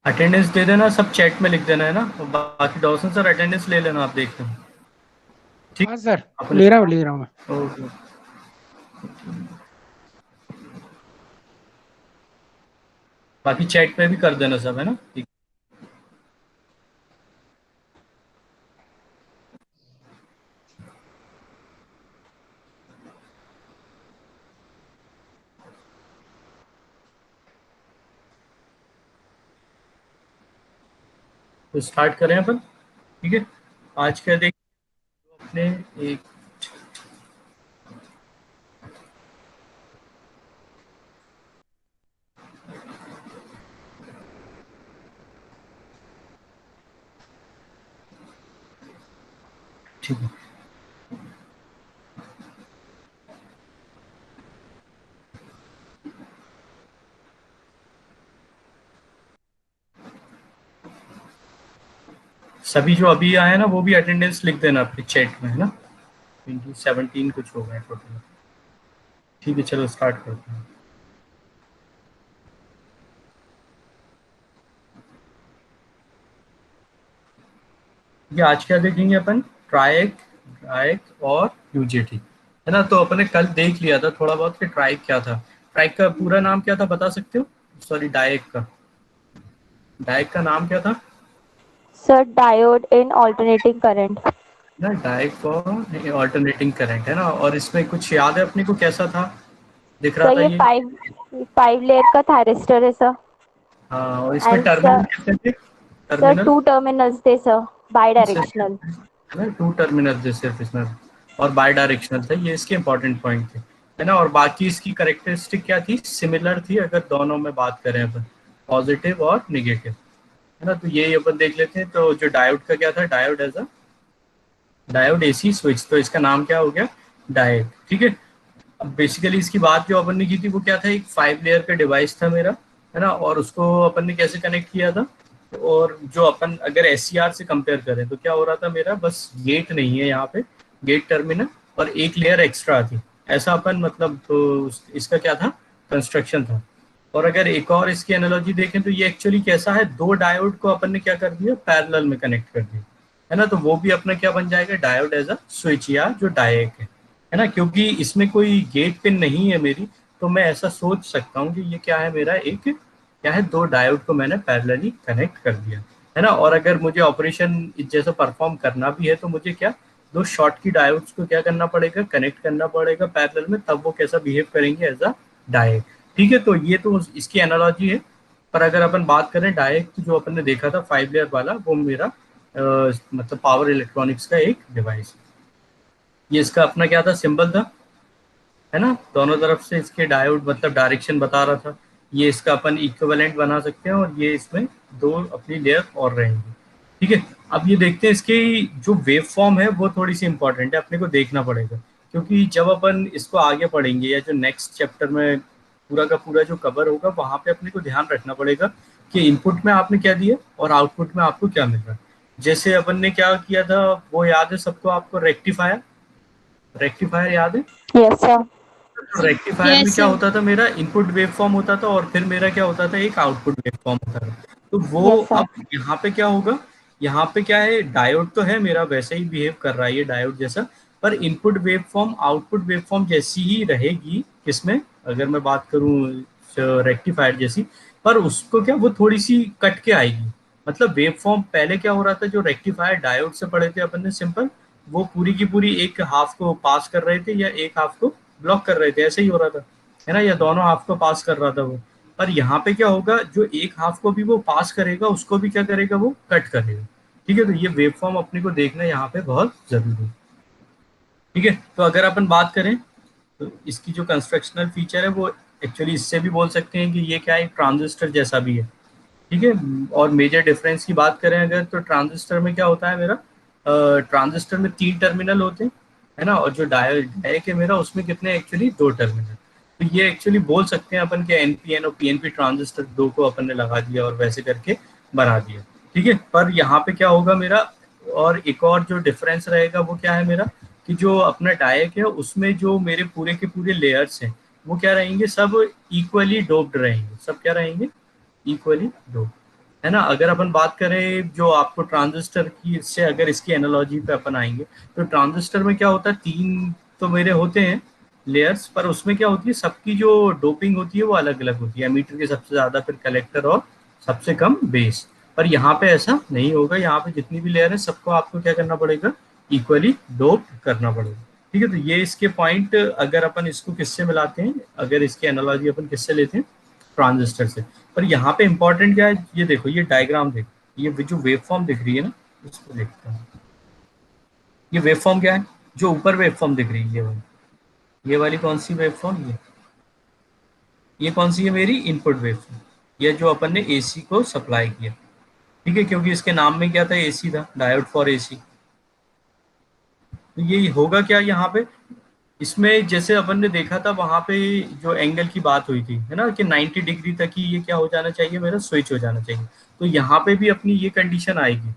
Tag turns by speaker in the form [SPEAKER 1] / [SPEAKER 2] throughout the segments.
[SPEAKER 1] Attendance दे देना, सब chat में लिख देना है ना, और बाकी डॉसन सर अटेंडेंस ले लेना, आप देख लेना। ठीक।
[SPEAKER 2] हाँ सर,
[SPEAKER 1] अपने।
[SPEAKER 2] ले रहा हूँ मैं।
[SPEAKER 1] ओके। बाकी चैट पे भी कर देना सब, है ना, ठीक। तो स्टार्ट करें अपन। ठीक है। आज का देख अपने एक। ठीक है। सभी जो अभी आए ना वो भी अटेंडेंस लिख देना अपने चैट में, है ना। 17 कुछ हो गए टोटल। ठीक है, चलो स्टार्ट करते हैं। ये आज क्या देखेंगे अपन? ट्राइक, ट्राइक और यूजेटी, है ना। तो अपन ने कल देख लिया था थोड़ा बहुत कि ट्राइक क्या था। ट्राइक का पूरा नाम क्या था, बता सकते हो? सॉरी, डाइक का। डाइक का नाम क्या था?
[SPEAKER 3] Sir, diode in alternating current.
[SPEAKER 1] ना, डाइक फॉर ऑल्टरनेटिंग करंट, है ना। और इसमें कुछ याद है अपने को कैसा था, दिख रहा
[SPEAKER 3] सर
[SPEAKER 1] था
[SPEAKER 3] ये
[SPEAKER 1] ये?
[SPEAKER 3] फाइव लेयर का थायरिस्टर है सर।
[SPEAKER 1] हाँ, और इसमें
[SPEAKER 3] एंड
[SPEAKER 1] टर्मिनल
[SPEAKER 3] सर,
[SPEAKER 1] कितने थे?
[SPEAKER 3] सर
[SPEAKER 1] टर्मिनल
[SPEAKER 3] टू टर्मिनल्स थे सर, बाई डायरेक्शनल।
[SPEAKER 1] है ना, 2 टर्मिनल थे सिर्फ इसमें, और बाई डायरेक्शनल थे, ये इसके इंपॉर्टेंट पॉइंट थे, है ना। और बाकी इसकी करेक्टरिस्टिक क्या थी, सिमिलर थी अगर दोनों में बात करें अपन, पॉजिटिव और निगेटिव, है ना। तो यही अपन देख लेते हैं। तो जो डायोड का क्या था, diode as a diode AC switch, तो इसका नाम क्या हो गया, डायोड। ठीक है। अब बेसिकली इसकी बात जो अपन ने की थी वो क्या था, एक 5 लेयर का डिवाइस था मेरा, है ना। और उसको अपन ने कैसे कनेक्ट किया था, और जो अपन अगर एस से कंपेयर करें तो क्या हो रहा था मेरा, बस गेट नहीं है यहाँ पे, गेट टर्मिनल और एक लेयर एक्स्ट्रा थी, ऐसा अपन मतलब तो इसका क्या था, कंस्ट्रक्शन था। और अगर एक और इसकी एनालॉजी देखें तो ये एक्चुअली कैसा है, दो डायोड को अपन ने क्या कर दिया, पैरेलल में कनेक्ट कर दिया, है ना। तो वो भी अपना क्या बन जाएगा, डायोड एज अ स्विच या जो डायक है ना। क्योंकि इसमें कोई गेट पिन नहीं है मेरी, तो मैं ऐसा सोच सकता हूँ कि ये क्या है, मेरा एक क्या है, दो डायोड को मैंने पैरेलली कनेक्ट कर दिया, है ना। और अगर मुझे ऑपरेशन जैसा परफॉर्म करना भी है तो मुझे क्या, दो शॉर्ट की डायोड्स को क्या करना पड़ेगा, कनेक्ट करना पड़ेगा पैरेलल में, तब वो कैसा बिहेव करेंगे एज अ डायक। ठीक है, तो ये तो इसकी एनालॉजी है। पर अगर अपन बात करें डायरेक्ट, जो अपन ने देखा था 5 लेयर वाला, वो मेरा मतलब पावर इलेक्ट्रॉनिक्स का एक डिवाइस। ये इसका अपना क्या था, सिंबल था, है ना। दोनों तरफ से इसके डायोड मतलब डायरेक्शन बता रहा था। ये इसका अपन इक्विवेलेंट बना सकते हैं, और ये इसमें दो अपनी लेयर और रहेंगी। ठीक है। अब ये देखते हैं इसकी जो वेव फॉर्म है वो थोड़ी सी इंपॉर्टेंट है, अपने को देखना पड़ेगा, क्योंकि जब अपन इसको आगे पढ़ेंगे या जो नेक्स्ट चैप्टर में पूरा का पूरा जो कवर होगा, वहां पे अपने को ध्यान रखना पड़ेगा कि इनपुट में आपने क्या दिया और आउटपुट में आपको क्या मिल रहा है। जैसे अपन ने क्या किया था, वो याद है सबको, आपको रेक्टिफायर, रेक्टिफायर याद है?
[SPEAKER 3] Yes sir.
[SPEAKER 1] तो रेक्टिफायर में
[SPEAKER 4] यस
[SPEAKER 1] क्या
[SPEAKER 4] सर।
[SPEAKER 1] होता था, मेरा इनपुट वेव फॉर्म होता था और फिर मेरा क्या होता था, एक आउटपुट वेव फॉर्म होता था। तो वो
[SPEAKER 3] यस सर।
[SPEAKER 1] अब यहाँ पे क्या होगा, यहाँ पे क्या है, डायोड तो है मेरा, वैसे ही बिहेव कर रहा है ये डायोड जैसा, पर input wave form output wave form जैसी ही रहेगी किसमें, अगर मैं बात करूँ रेक्टिफायर जैसी, पर उसको क्या, वो थोड़ी सी कट के आएगी। मतलब वेव फॉर्म पहले क्या हो रहा था, जो रेक्टिफायर डायोड से पढ़े थे अपन ने सिंपल, वो पूरी की पूरी एक हाफ को पास कर रहे थे या एक हाफ को ब्लॉक कर रहे थे, ऐसे ही हो रहा था, है ना, या दोनों हाफ को पास कर रहा था वो। पर यहाँ पे क्या होगा, जो एक हाफ को भी वो पास करेगा उसको भी क्या करेगा, वो कट करेगा। ठीक है, तो ये वेव फॉर्म अपने को देखना यहाँ पे बहुत जरूरी है। ठीक है, तो अगर अपन बात करें तो इसकी जो कंस्ट्रक्शनल फीचर है वो एक्चुअली इससे भी बोल सकते हैं कि ये क्या है, ट्रांजिस्टर जैसा भी है। ठीक है। और मेजर डिफरेंस की बात करें अगर, तो ट्रांजिस्टर में क्या होता है मेरा, ट्रांजिस्टर में 3 टर्मिनल होते हैं, है ना। और जो डायक है मेरा, उसमें कितने, एक्चुअली 2 टर्मिनल। तो ये एक्चुअली बोल सकते हैं अपन के एनपीएन और पीएनपी ट्रांजिस्टर दो को अपन ने लगा दिया और वैसे करके बना दिया। ठीक है, पर यहाँ पे क्या होगा मेरा, और एक और जो डिफरेंस रहेगा वो क्या है मेरा, कि जो अपना डायक है उसमें जो मेरे पूरे के पूरे लेयर्स हैं वो क्या रहेंगे, सब इक्वली डोप्ड रहेंगे, सब क्या रहेंगे, इक्वली डोप्ड। है ना। अगर अपन बात करें जो आपको ट्रांजिस्टर की, इससे अगर इसकी एनालॉजी पे अपन आएंगे, तो ट्रांजिस्टर में क्या होता है, 3 तो मेरे होते हैं लेयर्स, पर उसमें क्या होती है, सबकी जो डोपिंग होती है वो अलग अलग होती है। एमीटर के सबसे ज्यादा, फिर कलेक्टर, और सबसे कम बेस। पर यहाँ पे ऐसा नहीं होगा, यहाँ पे जितनी भी लेयर है सबको आपको क्या करना पड़ेगा, इक्वली डोप करना पड़ेगा। ठीक है, तो ये इसके पॉइंट, अगर अपन इसको किससे मिलाते हैं, अगर इसकी एनालॉजी अपन किससे लेते हैं, ट्रांजिस्टर से। पर यहाँ पे इंपॉर्टेंट क्या है, ये देखो, ये डायग्राम देखो, ये जो वेव फॉर्म दिख रही है ना, इसको देखते हैं। ये वेव फॉर्म क्या है, जो ऊपर वेव फॉर्म दिख रही है, ये वाली कौन सी वेव फॉर्म, ये कौन सी है, मेरी इनपुट वेव फॉर्म। ये जो अपन ने एसी को सप्लाई किया, ठीक है, क्योंकि इसके नाम में क्या था, एसी था, डायोड फॉर एसी। तो ये होगा क्या यहाँ पे, इसमें जैसे अपन ने देखा था वहां पे जो एंगल की बात हुई थी, है ना, कि 90 डिग्री तक ही ये क्या हो जाना चाहिए, मेरा स्विच हो जाना चाहिए। तो यहाँ पे भी अपनी ये कंडीशन आएगी,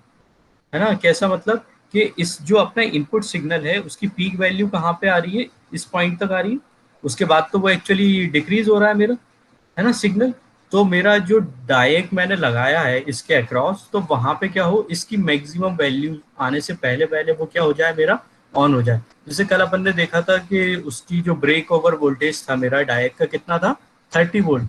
[SPEAKER 1] है ना। कैसा मतलब, कि इस जो अपना इनपुट सिग्नल है उसकी पीक वैल्यू कहाँ पे आ रही है, इस पॉइंट तक आ रही है। उसके बाद तो वो एक्चुअली डिक्रीज हो रहा है मेरा, है ना, सिग्नल। तो मेरा जो डायक मैंने लगाया है इसके अक्रॉस, तो वहां पे क्या हो, इसकी मैक्सिमम वैल्यू आने से पहले पहले वो क्या हो जाए, मेरा ऑन हो जाए। जैसे कल अपन ने देखा था कि उसकी जो ब्रेक ओवर वोल्टेज था मेरा डायक का, कितना था, 30 वोल्ट।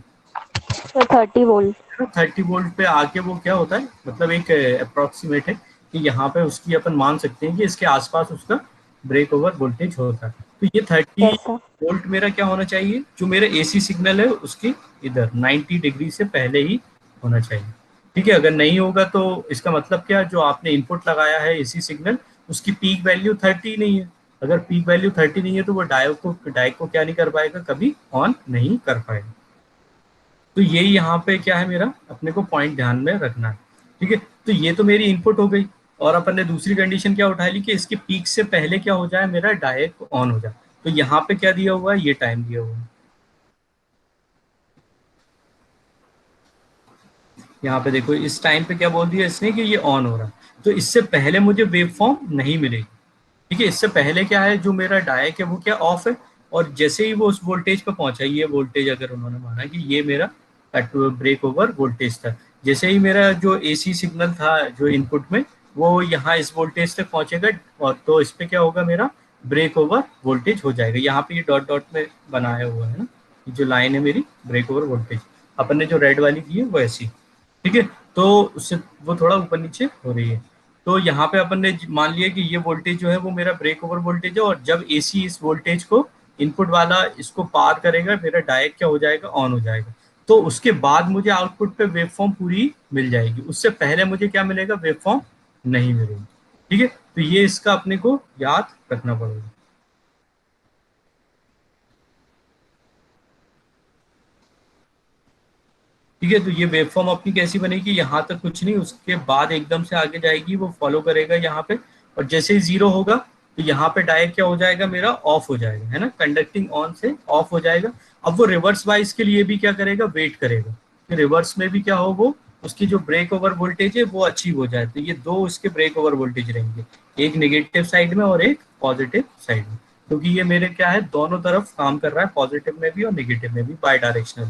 [SPEAKER 3] तो 30 वोल्ट।
[SPEAKER 1] 30 वोल्ट पे आके वो क्या होता है, मतलब एक अप्रोक्सीमेट है कि यहाँ पे उसकी अपन मान सकते हैं कि इसके आसपास उसका ब्रेक ओवर वोल्टेज होता है। तो ये 30 वोल्ट मेरा क्या होना चाहिए, जो मेरा एसी सिग्नल है उसकी इधर 90 डिग्री से पहले ही होना चाहिए। ठीक है, अगर नहीं होगा तो इसका मतलब क्या, जो आपने इनपुट लगाया है एसी सिग्नल, उसकी पीक वैल्यू 30 नहीं है। अगर पीक वैल्यू 30 नहीं है तो वो डायोड को क्या नहीं कर पाएगा, कभी ऑन नहीं कर पाएगा। तो ये यहाँ पे क्या है, मेरा अपने को पॉइंट ध्यान में रखना है। ठीक है, तो ये तो मेरी इनपुट हो गई। और अपन ने दूसरी कंडीशन क्या उठा ली, कि इसके पीक से पहले क्या हो जाए, मेरा डायरेक्ट ऑन हो जाए। तो यहाँ पे क्या दिया हुआ है, ये टाइम दिया हुआ है। यहाँ पे देखो, इस टाइम पे क्या बोल दिया इसने, कि ये ऑन हो रहा है। तो इससे पहले मुझे वेव फॉर्म नहीं मिलेगी। ठीक है, इससे पहले क्या है, जो मेरा डायक है वो क्या ऑफ है। और जैसे ही वो उस वोल्टेज पर पहुंचा, ये वोल्टेज अगर उन्होंने माना कि ये मेरा ब्रेक ओवर वोल्टेज था, जैसे ही मेरा जो एसी सिग्नल था जो इनपुट में, वो यहाँ इस वोल्टेज तक पहुंचेगा, और तो इस पे क्या होगा, मेरा ब्रेक ओवर वोल्टेज हो जाएगा। यहाँ पे ये डॉट डॉट में बनाया हुआ है ना, ये जो लाइन है मेरी ब्रेक ओवर वोल्टेज, अपन ने जो रेड वाली की है वो ऐसी। ठीक है, तो उससे वो थोड़ा ऊपर नीचे हो रही है। तो यहाँ पे अपन ने मान लिया कि ये वोल्टेज जो है वो मेरा ब्रेक ओवर वोल्टेज है, और जब एसी इस वोल्टेज को, इनपुट वाला इसको पार करेगा, मेरा डायरेक्ट क्या हो जाएगा, ऑन हो जाएगा। तो उसके बाद मुझे आउटपुट पे वेव फॉर्म पूरी मिल जाएगी, उससे पहले मुझे क्या मिलेगा, वेव फॉर्म नहीं मिलेगी। ठीक है, तो ये इसका अपने को याद रखना पड़ेगा। ठीक है, तो ये वेव फॉर्म अपनी कैसी बनेगी, यहाँ तक कुछ नहीं, उसके बाद एकदम से आगे जाएगी, वो फॉलो करेगा यहाँ पे। और जैसे ही जीरो होगा, तो यहाँ पे डायरेक्ट क्या हो जाएगा, मेरा ऑफ हो जाएगा, है ना, कंडक्टिंग ऑन से ऑफ हो जाएगा। अब वो रिवर्स वाइज के लिए भी क्या करेगा, वेट करेगा कि रिवर्स में भी क्या हो, वो उसकी जो ब्रेक ओवर वोल्टेज है वो अचीव हो जाए। तो ये दो उसके ब्रेक ओवर वोल्टेज रहेंगे, एक नेगेटिव साइड में और एक पॉजिटिव साइड में, क्योंकि ये मेरे क्या है, दोनों तरफ काम कर रहा है, पॉजिटिव में भी और नेगेटिव में भी, बाई डायरेक्शनल,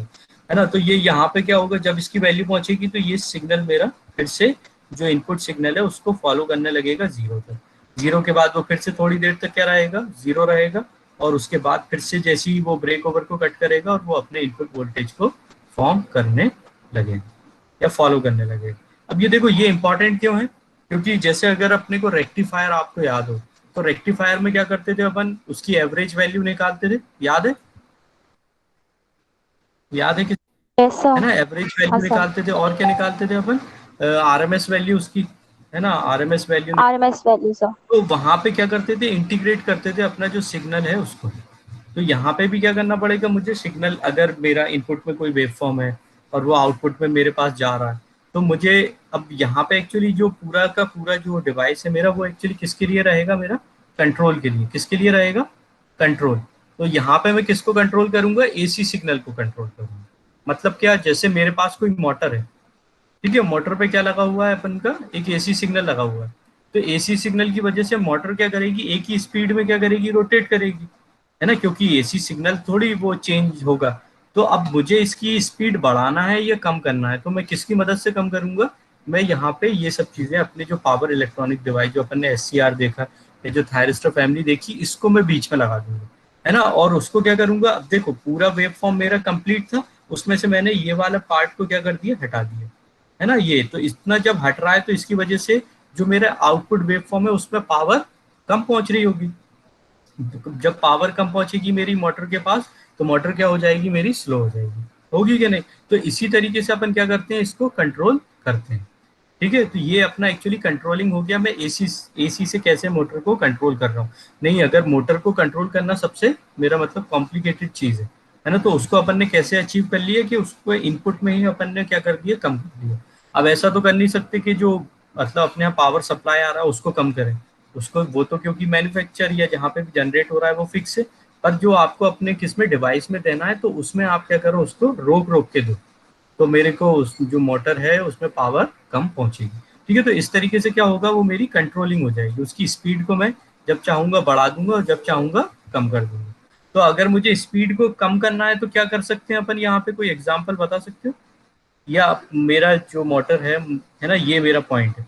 [SPEAKER 1] है ना। तो ये यहाँ पे क्या होगा, जब इसकी वैल्यू पहुंचेगी, तो ये सिग्नल मेरा फिर से जो इनपुट सिग्नल है उसको फॉलो करने लगेगा जीरो तक। जीरो के बाद वो फिर से थोड़ी देर तक क्या रहेगा, जीरो रहेगा। और उसके बाद फिर से जैसे ही वो ब्रेक ओवर को कट करेगा, और वो अपने इनपुट वोल्टेज को फॉर्म करने लगेगा या फॉलो करने लगेगा। अब ये देखो, ये इंपॉर्टेंट क्यों है, क्योंकि जैसे अगर अपने को रेक्टिफायर आपको याद हो, तो रेक्टिफायर में क्या करते थे अपन, उसकी एवरेज वैल्यू निकालते थे, याद है, याद है कि,
[SPEAKER 3] यस
[SPEAKER 1] है
[SPEAKER 3] सर।
[SPEAKER 1] ना, एवरेज
[SPEAKER 3] हाँ
[SPEAKER 1] वैल्यू
[SPEAKER 3] सर।
[SPEAKER 1] निकालते थे। और क्या निकालते थे अपन, आरएमएस वैल्यू उसकी, है ना, RMS value.
[SPEAKER 3] RMS value sir.
[SPEAKER 1] तो वहां पे क्या करते थे, इंटीग्रेट करते थे अपना जो सिग्नल है उसको। तो यहाँ पे भी क्या करना पड़ेगा मुझे, सिग्नल अगर मेरा इनपुट में कोई वेव फॉर्म है और वो आउटपुट में मेरे पास जा रहा है, तो मुझे अब यहाँ पे एक्चुअली जो पूरा का पूरा जो डिवाइस है मेरा, वो एक्चुअली किसके लिए रहेगा, मेरा कंट्रोल के लिए। किसके लिए रहेगा, कंट्रोल। तो यहाँ पे मैं किसको कंट्रोल करूंगा, एसी सिग्नल को कंट्रोल करूंगा। मतलब क्या, जैसे मेरे पास कोई मोटर है, ठीक है, मोटर पे क्या लगा हुआ है अपन का, एक एसी सिग्नल लगा हुआ है। तो एसी सिग्नल की वजह से मोटर क्या करेगी, एक ही स्पीड में क्या करेगी, रोटेट करेगी, है ना, क्योंकि एसी सिग्नल थोड़ी वो चेंज होगा। तो अब मुझे इसकी स्पीड बढ़ाना है या कम करना है, तो मैं किसकी मदद से कम करूंगा, मैं यहाँ पे ये सब चीजें अपने जो पावर इलेक्ट्रॉनिक डिवाइस जो अपन ने SCR देखा, ये जो थायरिस्टर फैमिली देखी, इसको मैं बीच में लगा दूंगा, है ना। और उसको क्या करूंगा, अब देखो पूरा वेव फॉर्म मेरा कंप्लीट था, उसमें से मैंने ये वाला पार्ट को क्या कर दिया, हटा दिया, है ना। ये तो इतना जब हट रहा है तो इसकी वजह से जो मेरा आउटपुट वेव फॉर्म है उसमें पावर कम पहुंच रही होगी। जब पावर कम पहुंचेगी मेरी मोटर के पास, तो मोटर क्या हो जाएगी, मेरी स्लो हो जाएगी, होगी कि नहीं। तो इसी तरीके से अपन क्या करते हैं, इसको कंट्रोल करते हैं। ठीक है, तो ये अपना एक्चुअली कंट्रोलिंग हो गया। मैं एसी से कैसे मोटर को कंट्रोल कर रहा हूँ। नहीं, अगर मोटर को कंट्रोल करना सबसे मेरा मतलब कॉम्प्लिकेटेड चीज है ना, तो उसको अपन ने कैसे अचीव कर लिया कि उसको इनपुट में ही अपन ने क्या कर दिया, कम कर दिया। अब ऐसा तो कर नहीं सकते कि जो मतलब अपने यहाँ पावर सप्लाई आ रहा है उसको कम करें, उसको वो तो क्योंकि मैन्युफैक्चर या जहाँ पे भी जनरेट हो रहा है वो फिक्स है। पर जो आपको अपने किसमें डिवाइस में देना है, तो उसमें आप क्या करो, उसको रोक रोक के दो, तो मेरे को जो मोटर है उसमें पावर कम पहुंचेगी। ठीक है, तो इस तरीके से क्या होगा, वो मेरी कंट्रोलिंग हो जाएगी, उसकी स्पीड को मैं जब चाहूंगा बढ़ा दूंगा और जब चाहूंगा कम कर दूंगा। तो अगर मुझे स्पीड को कम करना है तो क्या कर सकते हैं अपन, यहाँ पे कोई एग्जांपल बता सकते हो। या मेरा जो मोटर है ना, ये मेरा पॉइंट है,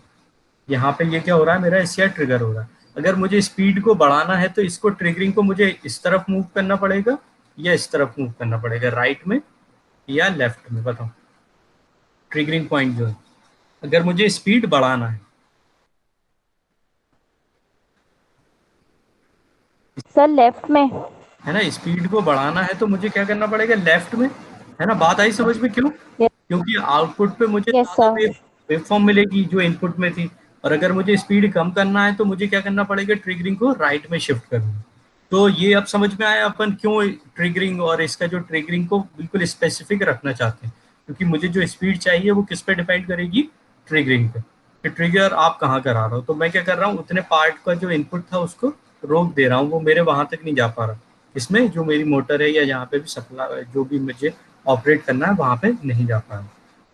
[SPEAKER 1] यहाँ पे ये क्या हो रहा है, मेरा एससीआर ट्रिगर हो रहा है। अगर मुझे स्पीड को बढ़ाना है तो इसको ट्रिगरिंग को मुझे इस तरफ मूव करना पड़ेगा या इस तरफ मूव करना पड़ेगा, राइट में या लेफ्ट में, बताओ। ट्रिगरिंग पॉइंट जो है, अगर मुझे स्पीड बढ़ाना
[SPEAKER 3] सर लेफ्ट में।
[SPEAKER 1] है ना, स्पीड को बढ़ाना है तो मुझे क्या करना पड़ेगा, लेफ्ट में, है ना। बात आई समझ में, क्यों? क्योंकि आउटपुट पे मुझे
[SPEAKER 3] यस
[SPEAKER 1] ज्यादा
[SPEAKER 3] सर।
[SPEAKER 1] वेव फॉर्म मिलेगी जो इनपुट में थी। और अगर मुझे स्पीड कम करना है तो मुझे क्या करना पड़ेगा, ट्रिगरिंग को राइट में शिफ्ट करना। तो ये अब समझ में आया अपन क्यों ट्रिगरिंग और इसका जो ट्रिगरिंग को बिल्कुल स्पेसिफिक रखना चाहते हैं, क्योंकि मुझे जो स्पीड चाहिए वो किस पे डिपेंड करेगी, ट्रिगरिंग पे, कि ट्रिगर आप कहाँ करा रहे हो। तो मैं क्या कर रहा हूँ, उतने पार्ट का जो इनपुट था उसको रोक दे रहा हूँ, वो मेरे वहां तक नहीं जा पा रहा, इसमें जो मेरी मोटर है या जहाँ पे भी सप्लाई जो भी मुझे ऑपरेट करना है वहां पे नहीं जा पा रहा।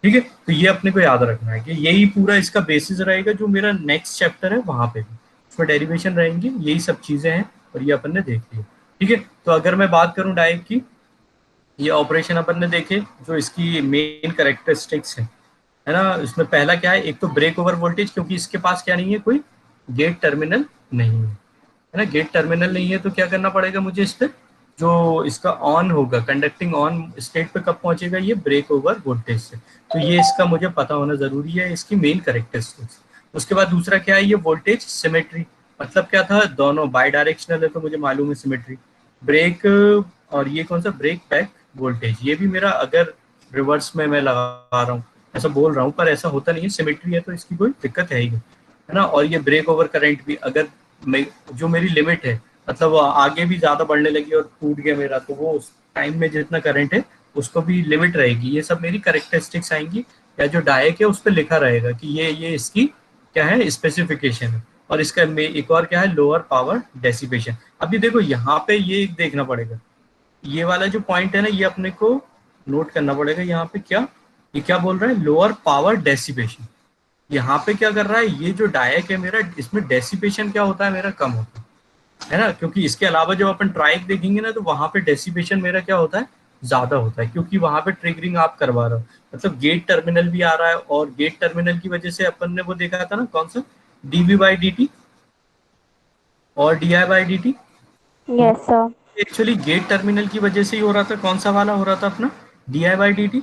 [SPEAKER 1] ठीक है, तो ये अपने को याद रखना है कि यही पूरा इसका बेसिस रहेगा, जो मेरा नेक्स्ट चैप्टर है वहां पे भी उसमें डेरिवेशन रहेंगी, यही सब चीजें हैं। और ये अपन ने देख लिया। ठीक है, तो अगर मैं बात करूं डायरेक्ट की, ये ऑपरेशन अपन ने देखे, जो इसकी मेन करेक्टरिस्टिक्स है ना, इसमें पहला क्या है, एक तो ब्रेक ओवर वोल्टेज, क्योंकि इसके पास क्या नहीं है, कोई गेट टर्मिनल नहीं है ना। गेट टर्मिनल नहीं है तो क्या करना पड़ेगा मुझे, इस पे जो इसका ऑन होगा, कंडक्टिंग ऑन स्टेट पे कब पहुंचेगा, ये ब्रेक ओवर वोल्टेज से। तो ये इसका मुझे पता होना जरूरी है, इसकी मेन करेक्टरिस्टिक्स। उसके बाद दूसरा क्या है, ये वोल्टेज सिमेट्री, मतलब क्या था, दोनों बाई डायरेक्शनल है तो मुझे मालूम है सिमेट्री। ब्रेक, और ये कौन सा, ब्रेक बैक वोल्टेज, ये भी मेरा अगर रिवर्स में मैं लगा रहा हूँ, ऐसा बोल रहा हूँ पर ऐसा होता नहीं है, सिमेट्री है तो इसकी कोई दिक्कत है ही नहीं, है ना। और ये ब्रेक ओवर करंट भी, अगर मैं जो मेरी लिमिट है, मतलब वो आगे भी ज्यादा बढ़ने लगी और टूट गया मेरा, तो वो उस टाइम में जितना करंट है उसको भी लिमिट रहेगी। ये सब मेरी करेक्टरिस्टिक्स आएंगी, या जो डायक है उस पर लिखा रहेगा कि ये इसकी क्या है, स्पेसिफिकेशन है। और इसका में एक और क्या है, लोअर पावर डेसिपेशन। अभी देखो यहाँ पे ये देखना पड़ेगा, ये वाला जो पॉइंट है ना, ये अपने को नोट करना पड़ेगा। यहाँ पे क्या, ये क्या बोल रहा है, लोअर पावर डेसिपेशन। यहाँ पे क्या कर रहा है, ये जो डायक है मेरा, इसमें डेसिपेशन क्या होता है, मेरा कम होता है ना। क्योंकि इसके अलावा जब अपन ट्राइक देखेंगे ना, तो वहां पे डेसिपेशन मेरा क्या होता है, ज्यादा होता है, क्योंकि वहां पे ट्रिगरिंग आप करवा रहे हो, मतलब गेट टर्मिनल भी आ रहा है। और गेट टर्मिनल की वजह से अपन ने वो देखा था ना, कौन सा, डीवी बाई डी टी और D I by D T. तो
[SPEAKER 3] yes sir.
[SPEAKER 1] Actually gate terminal की वजह से ही हो रहा था, कौन सा वाला हो रहा था अपना, D I by D T,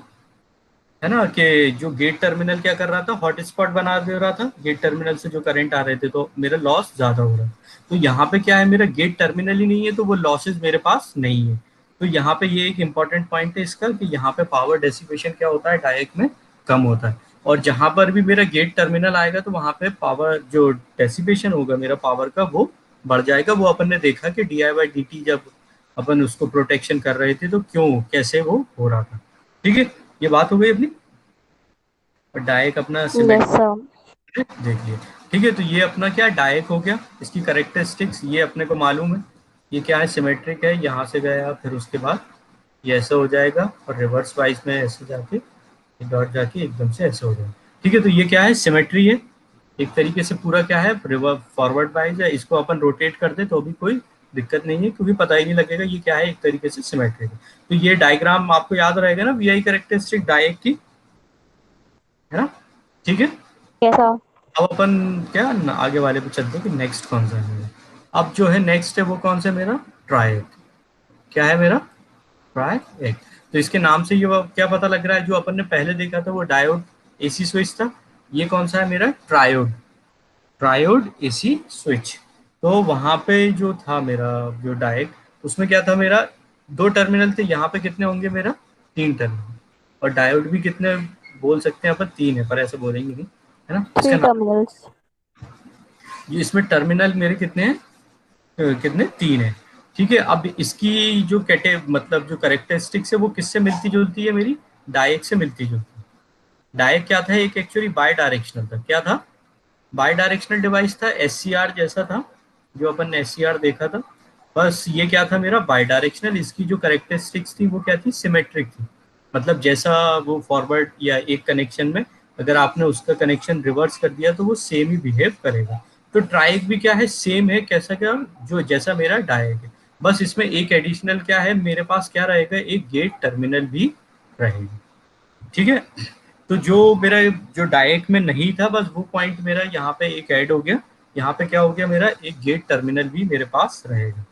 [SPEAKER 1] है ना। कि जो गेट टर्मिनल क्या कर रहा था, हॉट स्पॉट बना दे रहा था, गेट टर्मिनल से जो करंट आ रहे थे, तो मेरा लॉस ज्यादा हो रहा है। तो यहाँ पे क्या है, मेरा गेट टर्मिनल ही नहीं है, तो वो लॉसेज मेरे पास नहीं है। तो यहाँ पे ये एक इंपॉर्टेंट पॉइंट है इसका, कि यहाँ पे पावर डेसिपेशन क्या होता है, डायरेक्ट में कम होता है। और जहां पर भी मेरा गेट टर्मिनल आएगा तो वहां पे पावर जो डेसिपेशन होगा मेरा पावर का, वो बढ़ जाएगा। वो अपन ने देखा कि D I by D T जब अपन उसको प्रोटेक्शन कर रहे थे तो क्यों, कैसे वो हो रहा था। ठीक है, ये बात हो गई अपनी। और डायक अपना
[SPEAKER 3] यस
[SPEAKER 1] सिमेट्री
[SPEAKER 3] सर।
[SPEAKER 1] देख लिया। ठीक है, तो ये अपना क्या डायक हो गया, इसकी करेक्टरिस्टिक्स ये अपने को मालूम है। ये क्या है, सिमेट्रिक है, यहाँ से गया फिर उसके बाद ये ऐसे हो जाएगा, और रिवर्स वाइज में ऐसे जाके डॉट जाके एकदम से ऐसे हो जाएगा। ठीक है, तो ये क्या है, सिमेट्री है एक तरीके से, पूरा क्या है, रिवर्स फॉरवर्ड वाइज है। इसको अपन रोटेट कर दे तो भी कोई दिक्कत नहीं है, क्योंकि पता ही नहीं लगेगा ये क्या है, एक तरीके से सिमेट्रिक है। तो ये डायग्राम आपको याद रहेगा ना, वी आई करेक्टरिस्टिक डायक की, है ना। ठीक है,
[SPEAKER 3] यस सर।
[SPEAKER 1] अब अपन क्या आगे वाले पे चलते हैं कि नेक्स्ट कौन सा है मेरा। अब जो है नेक्स्ट है वो कौन सा है मेरा, ट्रायड। क्या है मेरा, ट्रायड। तो इसके नाम से ये क्या पता लग रहा है, जो अपन ने पहले देखा था वो डायोड एसी स्विच था, ये कौन सा है मेरा, ट्रायोड। Triode AC switch. तो वहां पे जो था मेरा जो डायट, उसमें क्या था मेरा, दो टर्मिनल थे, यहाँ पे कितने होंगे मेरा, तीन टर्मिनल। और डायोड भी कितने बोल सकते हैं अपन, तीन है, पर ऐसे बोलेंगे नहीं, है ना, इसका
[SPEAKER 3] 3
[SPEAKER 1] नाम।
[SPEAKER 3] टर्मिनल्स।
[SPEAKER 1] ये इसमें टर्मिनल मेरे कितने हैं, कितने, तीन है। ठीक है, अब इसकी जो मतलब जो करेक्टरिस्टिक्स है वो किससे मिलती जुलती है मेरी, डायट से मिलती जुलती है। डायट क्या था, एक एक्चुअली बाय डायरेक्शनल था, क्या था, बाई डायरेक्शनल डिवाइस था, एससीआर जैसा था, जो अपन ने एससीआर देखा था। बस ये क्या था मेरा, बाई डायरेक्शनल। इसकी जो करेक्टरिस्टिक्स थी वो क्या थी, सिमेट्रिक थी। मतलब जैसा वो फॉरवर्ड या एक कनेक्शन में अगर आपने उसका कनेक्शन रिवर्स कर दिया तो वो सेम ही बिहेव करेगा। तो ट्राइक भी क्या है, सेम है, कैसा क्या, जो जैसा मेरा डायक है। बस इसमें एक एडिशनल क्या है मेरे पास, क्या रहेगा, एक गेट टर्मिनल भी रहेगा। ठीक है, तो जो मेरा जो डायरेक्ट में नहीं था, बस वो पॉइंट मेरा यहाँ पे एक ऐड हो गया। यहाँ पे क्या हो गया मेरा, एक गेट टर्मिनल भी मेरे पास रहेगा।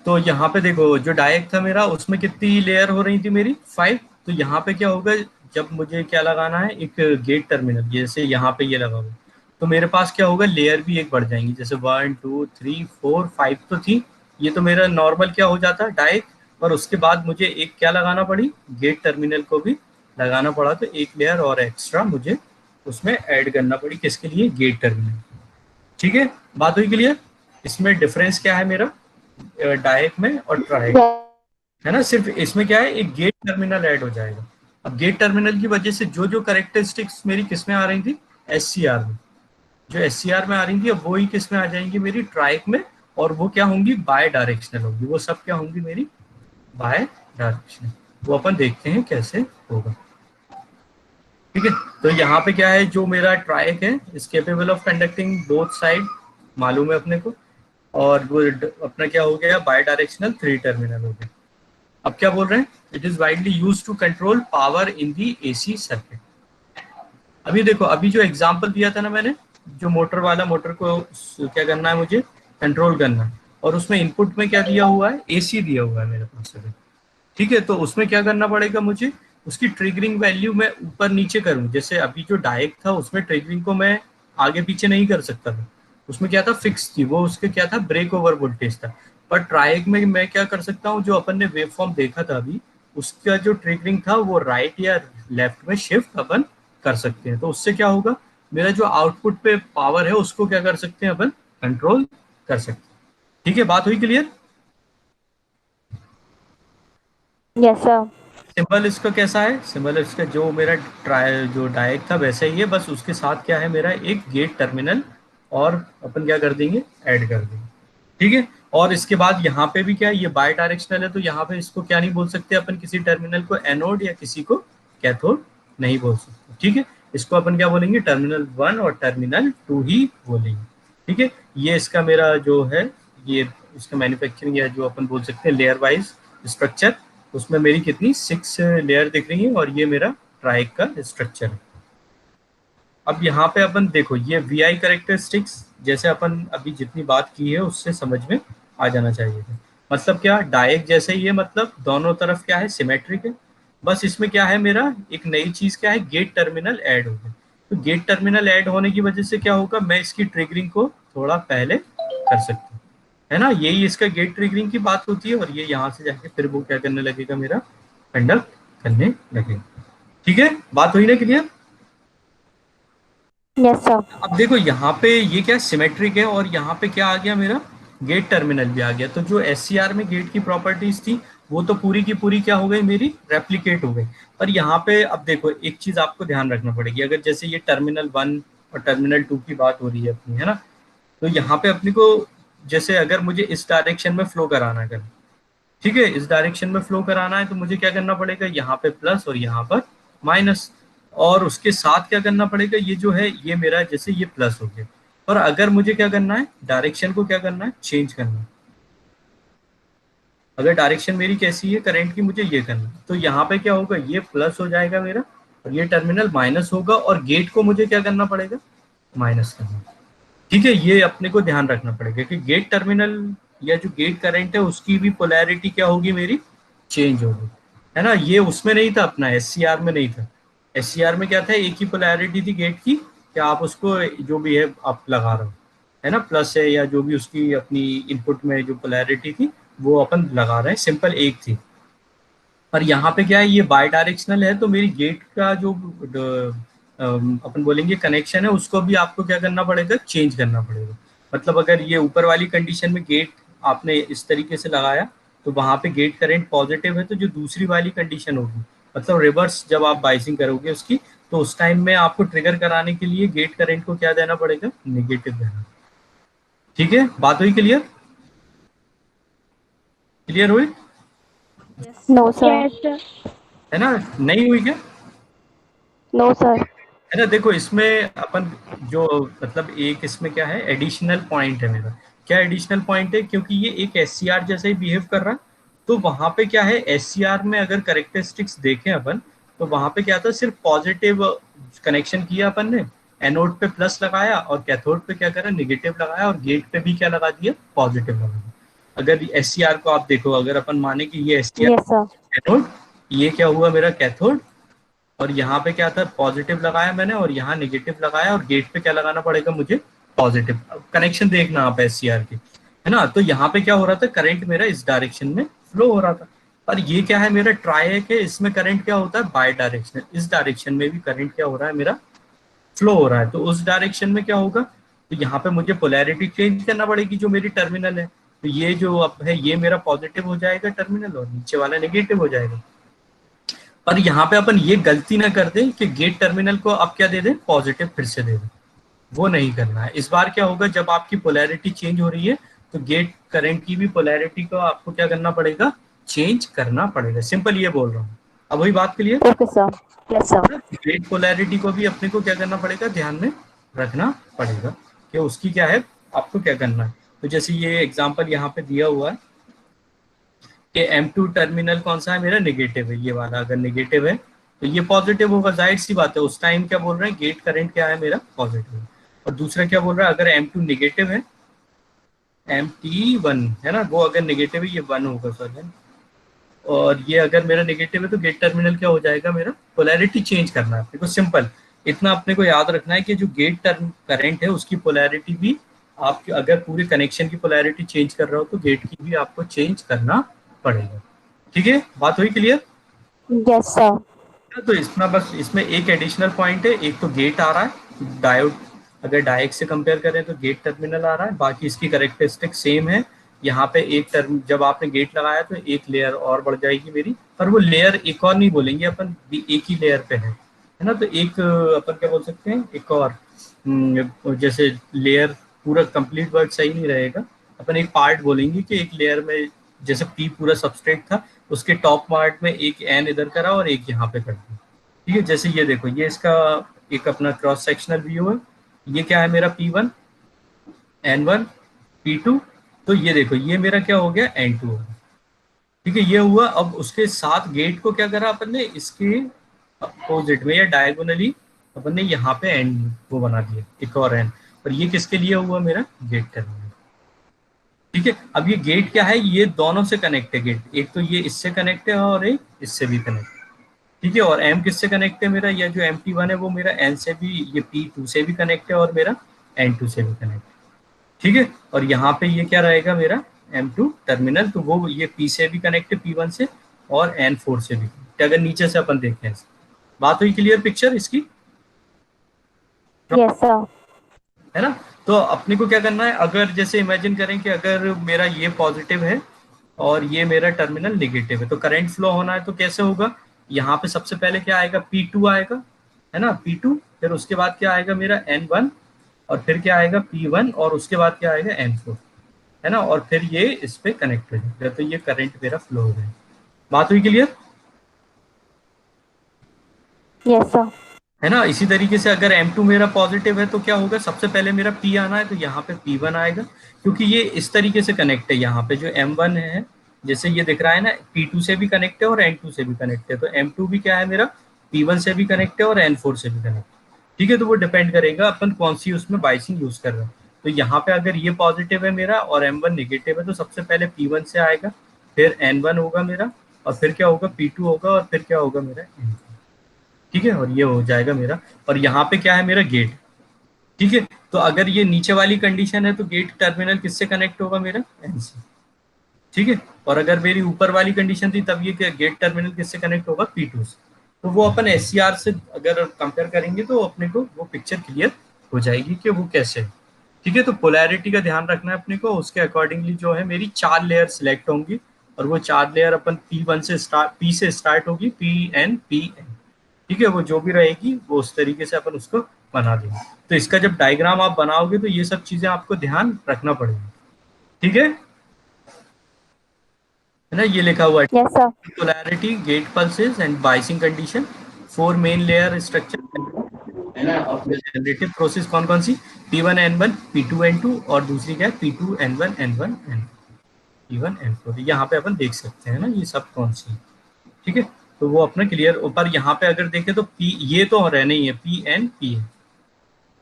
[SPEAKER 1] तो यहाँ पे देखो जो डायरेक्ट था मेरा उसमें कितनी लेयर हो रही थी मेरी, 5। तो यहाँ पे क्या होगा, जब मुझे क्या लगाना है, एक गेट टर्मिनल, जैसे यहाँ पे ये लगा हुआ, तो मेरे पास क्या होगा, लेयर भी एक बढ़ जाएंगी, जैसे 1 2 3 4 5 तो थी। ये तो मेरा नॉर्मल क्या हो जाता है, डायरेक्ट। और उसके बाद मुझे एक क्या लगाना पड़ी, गेट टर्मिनल को भी लगाना पड़ा, तो एक लेयर और एक्स्ट्रा मुझे उसमें ऐड करना पड़ी, किसके लिए, गेट टर्मिनल। ठीक है, बात हुई क्लियर। इसमें डिफरेंस क्या है मेरा, डायरेक्ट में और ट्रायक, है ना, सिर्फ इसमें क्या है, एक गेट टर्मिनल ऐड हो जाएगा। अब गेट टर्मिनल की वजह से जो जो करेक्टरिस्टिक्स मेरी किस में आ रही थी, एससीआर में, जो एससीआर में आ रही थी अब वो ही किस में आ जाएंगी मेरी, ट्राइक में। और वो क्या होंगी, बाय डायरेक्शनल होंगी, वो सब क्या होंगी मेरी, बाय डायरेक्शनल। वो अपन देखते हैं कैसे होगा। ठीक है, तो यहाँ पे क्या है, जो मेरा ट्राइक है is capable of conducting both side, मालूम है अपने को। और वो अपना क्या हो गया, बाय डायरेक्शनल 3 टर्मिनल हो गया। अब क्या बोल रहे हैं, it is widely use to control power in the AC circuit. अभी देखो, अभी जो एग्जांपल दिया था ना मैंने, जो मोटर वाला, मोटर को क्या करना है मुझे, कंट्रोल करना है, और उसमें इनपुट में क्या दिया हुआ है, एसी दिया हुआ है मेरे पास अभी। ठीक है, तो उसमें क्या करना पड़ेगा मुझे, उसकी ट्रिगरिंग वैल्यू मैं ऊपर नीचे करूं। जैसे अभी जो डायरेक्ट था उसमें ट्रिगरिंग को मैं आगे पीछे नहीं कर सकता था, उसमें क्या था, फिक्स थी वो, उसके क्या था, ब्रेक ओवर वोल्टेज था। पर ट्राइक में मैं क्या कर सकता हूँ, जो अपन ने वेव फॉर्म देखा था अभी, उसका जो ट्रिगरिंग था वो राइट या लेफ्ट में शिफ्ट अपन कर सकते हैं। तो उससे क्या होगा, मेरा जो आउटपुट पे पावर है उसको क्या कर सकते हैं अपन, कंट्रोल कर सकते हैं। ठीक है, बात हुई क्लियर।
[SPEAKER 3] Yes sir.
[SPEAKER 1] सिंबल इसका कैसा है, सिंबल इसका जो मेरा ट्राई जो डायरेक्ट था वैसा ही है, बस उसके साथ क्या है मेरा, एक गेट टर्मिनल और अपन क्या कर देंगे, ऐड कर देंगे। ठीक है, और इसके बाद यहाँ पे भी क्या है, ये बाय डायरेक्शनल है, तो यहाँ पे इसको क्या नहीं बोल सकते अपन, किसी टर्मिनल को एनोड या किसी को कैथोड नहीं बोल सकते। ठीक है, इसको अपन क्या बोलेंगे, टर्मिनल 1 और टर्मिनल 2 ही बोलेंगे। ठीक है, ये इसका मेरा जो है, ये इसका मैन्युफैक्चरिंग या जो अपन बोल सकते हैं लेयर वाइज स्ट्रक्चर, उसमें मेरी कितनी 6 लेयर दिख रही है, और ये मेरा ट्राइक का स्ट्रक्चर है। अब यहाँ पे अपन देखो, ये वी आई करेक्टरिस्टिक्स जैसे अपन अभी जितनी बात की है उससे समझ में आ जाना चाहिए था। मतलब क्या, डायरेक्ट जैसे ही है, मतलब दोनों तरफ क्या है, सिमेट्रिक है। बस इसमें क्या है मेरा, एक नई चीज क्या है, गेट टर्मिनल ऐड हो गया। तो गेट टर्मिनल ऐड होने की वजह से क्या होगा, मैं इसकी ट्रिगरिंग को थोड़ा पहले कर सकता हूँ, है ना, यही इसका गेट ट्रिगरिंग की बात होती है। और ये यहाँ से जाके फिर वो क्या करने लगेगा मेरा, कंडक्ट करने लगेगा। ठीक है, बात हुई ना क्लियर।
[SPEAKER 3] Yes sir.
[SPEAKER 1] अब देखो यहाँ पे ये क्या सिमेट्रिक है, और यहाँ पे क्या आ गया मेरा, गेट टर्मिनल भी आ गया। तो जो एससीआर में गेट की प्रॉपर्टीज थी वो तो पूरी की पूरी क्या हो गई मेरी, रेप्लिकेट हो गई। पर यहाँ पे अब देखो, एक चीज आपको ध्यान रखना पड़ेगी, अगर जैसे ये टर्मिनल 1 और टर्मिनल 2 की बात हो रही है अपनी, है ना, तो यहाँ पे अपनी को, जैसे अगर मुझे इस डायरेक्शन में फ्लो कराना है, ठीक है, इस डायरेक्शन में फ्लो कराना है, तो मुझे क्या करना पड़ेगा, यहाँ पे प्लस और यहाँ पर माइनस। और उसके साथ क्या करना पड़ेगा, ये जो है ये मेरा जैसे ये प्लस हो गया। और अगर मुझे क्या करना है, डायरेक्शन को क्या करना है, चेंज करना है। अगर डायरेक्शन मेरी कैसी है करंट की, मुझे ये करना है, तो यहाँ पे क्या होगा, ये प्लस हो जाएगा मेरा, और ये टर्मिनल माइनस होगा और गेट को मुझे क्या करना पड़ेगा, माइनस करना। ठीक है, ये अपने को ध्यान रखना पड़ेगा कि गेट टर्मिनल या जो गेट करंट है उसकी भी पोलैरिटी क्या होगी, मेरी चेंज होगी, है ना। ये उसमें नहीं था अपना, एससीआर में नहीं था। एससीआर में क्या था, एक ही पोलैरिटी थी गेट की, क्या आप उसको जो भी है आप लगा रहे हो, है ना, प्लस है या जो भी उसकी अपनी इनपुट में जो पोलैरिटी थी वो अपन लगा रहे हैं, सिंपल एक थी। पर यहाँ पे क्या है, ये बाई डायरेक्शनल है, तो मेरी गेट का जो अपन बोलेंगे कनेक्शन है उसको भी आपको क्या करना पड़ेगा, चेंज करना पड़ेगा। मतलब अगर ये ऊपर वाली कंडीशन में गेट आपने इस तरीके से लगाया तो वहां पे गेट करंट पॉजिटिव है, तो जो दूसरी वाली कंडीशन होगी, मतलब रिवर्स जब आप बाइसिंग करोगे उसकी, तो उस टाइम में आपको ट्रिगर कराने के लिए गेट करंट को क्या देना पड़ेगा, निगेटिव देना। ठीक है, बात हुई क्लियर, क्लियर हुई,
[SPEAKER 3] नो सर।
[SPEAKER 2] Yes sir.
[SPEAKER 1] है ना, नहीं हुई क्या,
[SPEAKER 3] नो सर।
[SPEAKER 1] है ना। देखो इसमें अपन जो मतलब एक इसमें क्या है, एडिशनल पॉइंट है मेरा, क्या एडिशनल पॉइंट है, क्योंकि ये एक एससीआर जैसे ही बिहेव कर रहा है, तो वहां पे क्या है, एससीआर में अगर करेक्टरिस्टिक्स देखें अपन, तो वहां पे क्या था, सिर्फ पॉजिटिव कनेक्शन किया अपन ने, एनोड पे प्लस लगाया और कैथोड पे क्या करा, निगेटिव लगाया, और गेट पे भी क्या लगा दिया, पॉजिटिव लगा दिया। अगर एससीआर को आप देखो, अगर अपन माने कि ये एससीआर
[SPEAKER 3] यस सर।
[SPEAKER 1] एनोड, ये क्या हुआ मेरा कैथोड, और यहाँ पे क्या था, पॉजिटिव लगाया मैंने और यहाँ निगेटिव लगाया, और गेट पे क्या लगाना पड़ेगा मुझे, पॉजिटिव। कनेक्शन देखना आप एससीआर की, है ना। तो यहाँ पे क्या हो रहा था, करंट मेरा इस डायरेक्शन में फ्लो हो रहा था। और ये क्या है, मेरा ट्रायक है, इसमें करंट क्या होता है, बाय डायरेक्शनल, इस डायरेक्शन में भी करंट क्या हो रहा है, मेरा फ्लो हो रहा है। तो उस डायरेक्शन में क्या होगा, तो यहाँ पे मुझे पोलैरिटी चेंज करना पड़ेगी, जो मेरी टर्मिनल है, तो ये जो अब है ये मेरा पॉजिटिव हो जाएगा टर्मिनल, और नीचे वाला नेगेटिव हो जाएगा। पर यहाँ पे अपन ये गलती ना कर दें कि गेट टर्मिनल को आप क्या दे दें, पॉजिटिव फिर से दे दें, वो नहीं करना है। इस बार क्या होगा, जब आपकी पोलैरिटी चेंज हो रही है तो गेट करंट की भी पोलैरिटी को आपको क्या करना पड़ेगा, चेंज करना पड़ेगा, सिंपल ये बोल रहा हूँ। अब वही बात clear,
[SPEAKER 3] okay sir. Yes sir.
[SPEAKER 1] Gate polarity को भी अपने को क्या करना पड़ेगा, ध्यान में रखना पड़ेगा कि उसकी क्या है, आपको क्या करना है। तो जैसे ये एग्जाम्पल यहाँ पे दिया हुआ है कि M2 टर्मिनल कौन सा है, मेरा नेगेटिव है, ये वाला अगर नेगेटिव है तो ये पॉजिटिव होगा, जाहिर सी बात है, उस टाइम क्या बोल रहे हैं, गेट करंट क्या है मेरा, पॉजिटिव है। और दूसरा क्या बोल रहा है, अगर M2 नेगेटिव है, MT1 है ना, वो अगर नेगेटिव है, ये 1 होगा सर, है। और ये अगर मेरा नेगेटिव है तो गेट टर्मिनल क्या हो जाएगा, मेरा पोलैरिटी चेंज करना है अपने को, सिंपल इतना अपने को याद रखना है कि जो गेट टर्म करंट है उसकी पोलैरिटी भी आप अगर पूरे कनेक्शन की पोलैरिटी चेंज कर रहे हो तो गेट की भी आपको चेंज करना पड़ेगा। ठीक है, बात हुई क्लियर।
[SPEAKER 3] Yes sir.
[SPEAKER 1] तो इसमें बस इसमें एक एडिशनल पॉइंट है, एक तो गेट आ रहा है डायोड, अगर डायरेक्ट से कंपेयर करें तो गेट टर्मिनल आ रहा है, बाकी इसकी करेक्टरिस्टिक सेम है। यहाँ पे एक टर्म जब आपने गेट लगाया तो एक लेयर और बढ़ जाएगी मेरी, पर वो लेयर एक और नहीं बोलेंगे अपन, एक ही लेयर पे है ना। तो एक अपन क्या बोल सकते हैं, एक और जैसे लेयर पूरा कंप्लीट वर्ड सही नहीं रहेगा, अपन एक पार्ट बोलेंगे कि एक लेयर में जैसे पी पूरा सबस्ट्रेट था, उसके टॉप पार्ट में एक एन इधर करा और एक यहाँ पे कर दिया। ठीक है, जैसे ये देखो, ये इसका एक अपना क्रॉस सेक्शनल व्यू है, ये क्या है मेरा P1 N1 P2, तो ये देखो ये मेरा क्या हो गया, N2 हो गया। ठीक है, ये हुआ। अब उसके साथ गेट को क्या करा अपन ने, इसके अपोजिट में या डायगोनली अपन ने यहाँ पे एन वो बना दिया, एक और एन, और ये किसके लिए हुआ, मेरा गेट टर्मिनल। ठीक है, अब ये गेट क्या है, ये दोनों से कनेक्ट है गेट, एक तो ये इससे कनेक्ट है और एक इससे भी कनेक्ट है। ठीक है, और एम किससे कनेक्ट है मेरा, या जो MT1 है वो मेरा एन से भी, ये P2 से भी कनेक्ट है और मेरा N2 से भी कनेक्ट है। ठीक है, और यहाँ पे ये क्या रहेगा मेरा M2 टर्मिनल, तो वो ये P से भी कनेक्ट है, P1 से, और N4 से भी कनेक्ट है। अगर नीचे से अपन देखते हैं, बात हुई क्लियर पिक्चर इसकी,
[SPEAKER 3] यस सर।
[SPEAKER 1] है ना। तो अपने को क्या करना है, अगर जैसे इमेजिन करें कि अगर मेरा ये पॉजिटिव है और ये मेरा टर्मिनल नेगेटिव है, तो करंट फ्लो होना है तो कैसे होगा, यहाँ पे सबसे पहले क्या आएगा, P2 आएगा, है ना, P2, फिर उसके बाद क्या आएगा मेरा N1, और फिर क्या आएगा P1, और उसके बाद क्या आएगा N4, है ना, और फिर ये इस पे कनेक्ट हो जाएगा, तो ये करंट मेरा फ्लो हो गया। बात हुई क्लियर,
[SPEAKER 3] यस सर।
[SPEAKER 1] है ना। इसी तरीके से अगर M2 मेरा पॉजिटिव है तो क्या होगा, सबसे पहले मेरा P आना है, तो यहाँ पे P1 आएगा, क्योंकि ये इस तरीके से कनेक्ट है, यहाँ पे जो M1 है जैसे ये दिख रहा है ना, P2 से भी कनेक्ट है और N2 से भी कनेक्ट है, तो M2 भी क्या है मेरा P1 से भी कनेक्ट है और N4 से भी कनेक्ट। ठीक है, तो वो डिपेंड करेगा अपन कौन सी उसमें बाइसिंग यूज कर रहे हैं। तो यहाँ पे अगर ये पॉजिटिव है मेरा और M1 नेगेटिव है, तो सबसे पहले P1 से आएगा, फिर N1 होगा मेरा, और फिर क्या होगा P2 होगा, और फिर क्या होगा मेरा N4। ठीक है, और ये हो जाएगा मेरा। और यहाँ पे क्या है मेरा गेट। ठीक है, तो अगर ये नीचे वाली कंडीशन है तो गेट टर्मिनल किससे कनेक्ट होगा मेरा, N से। ठीक है, और अगर मेरी ऊपर वाली कंडीशन थी तब ये गेट टर्मिनल किससे कनेक्ट होगा, P2 से। तो वो अपन SCR से अगर कंपेयर करेंगे तो अपने को वो पिक्चर क्लियर हो जाएगी कि वो कैसे है। ठीक है, तो पोलैरिटी का ध्यान रखना है अपने को, उसके अकॉर्डिंगली जो है मेरी 4 लेयर सिलेक्ट होंगी, और वो 4 लेयर अपन P1 से स्टार्ट, P से स्टार्ट होगी, PN। ठीक है, वो जो भी रहेगी वो उस तरीके से अपन उसको बना देंगे। तो इसका जब डायग्राम आप बनाओगे तो ये सब चीजें आपको ध्यान रखना पड़ेगा। ठीक है ना, ये लिखा हुआ है
[SPEAKER 3] Yes, sir.
[SPEAKER 1] Polarity, gate pulses and biasing condition, 4 main layer structure है ना। और जनरेटिव प्रोसेस कौन कौन सी, P1 N1, P2 N2, और दूसरी क्या है P2 N1 N1 N, P1 N4। यहाँ पे अपन देख सकते हैं ना ये सब कौन सी। ठीक है, तो वो अपना क्लियर। ऊपर यहाँ पे अगर देखें तो P, ये तो रहने ही है PN P है,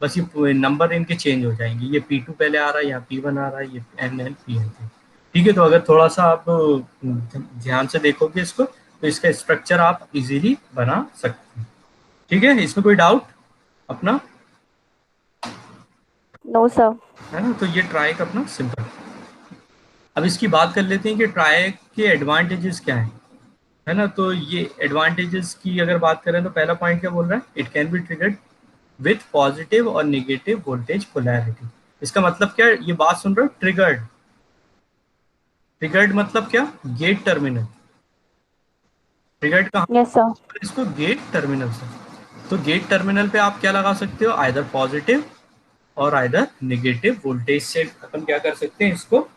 [SPEAKER 1] बस ये नंबर इनके चेंज हो जाएंगे, ये P2 पहले आ रहा है, यहाँ P1 आ रहा है, ये NN PN। ठीक है, तो अगर थोड़ा सा आप ध्यान से देखोगे इसको तो इसका स्ट्रक्चर आप इजीली बना सकते हैं। ठीक है, इसमें कोई डाउट अपना,
[SPEAKER 3] No, sir.
[SPEAKER 1] है ना। तो ये ट्राइक अपना सिंपल। अब इसकी बात कर लेते हैं कि ट्राइक के एडवांटेजेस क्या हैं, है ना। तो ये एडवांटेजेस की अगर बात करें तो पहला पॉइंट क्या बोल रहा है, it can be triggered with positive और नेगेटिव वोल्टेज पोलैरिटी। इसका मतलब क्या है, ये बात सुन रहे हो, ट्रिगर्ड। ट्रिगर्ड मतलब क्या, गेट टर्मिनल। ट्रिगर्ड कहाँ,
[SPEAKER 3] Yes, sir.
[SPEAKER 1] इसको गेट टर्मिनल से। तो गेट टर्मिनल पे आप क्या लगा सकते हो, आइदर पॉजिटिव और आइदर नेगेटिव वोल्टेज से अपन क्या कर सकते हैं, इसको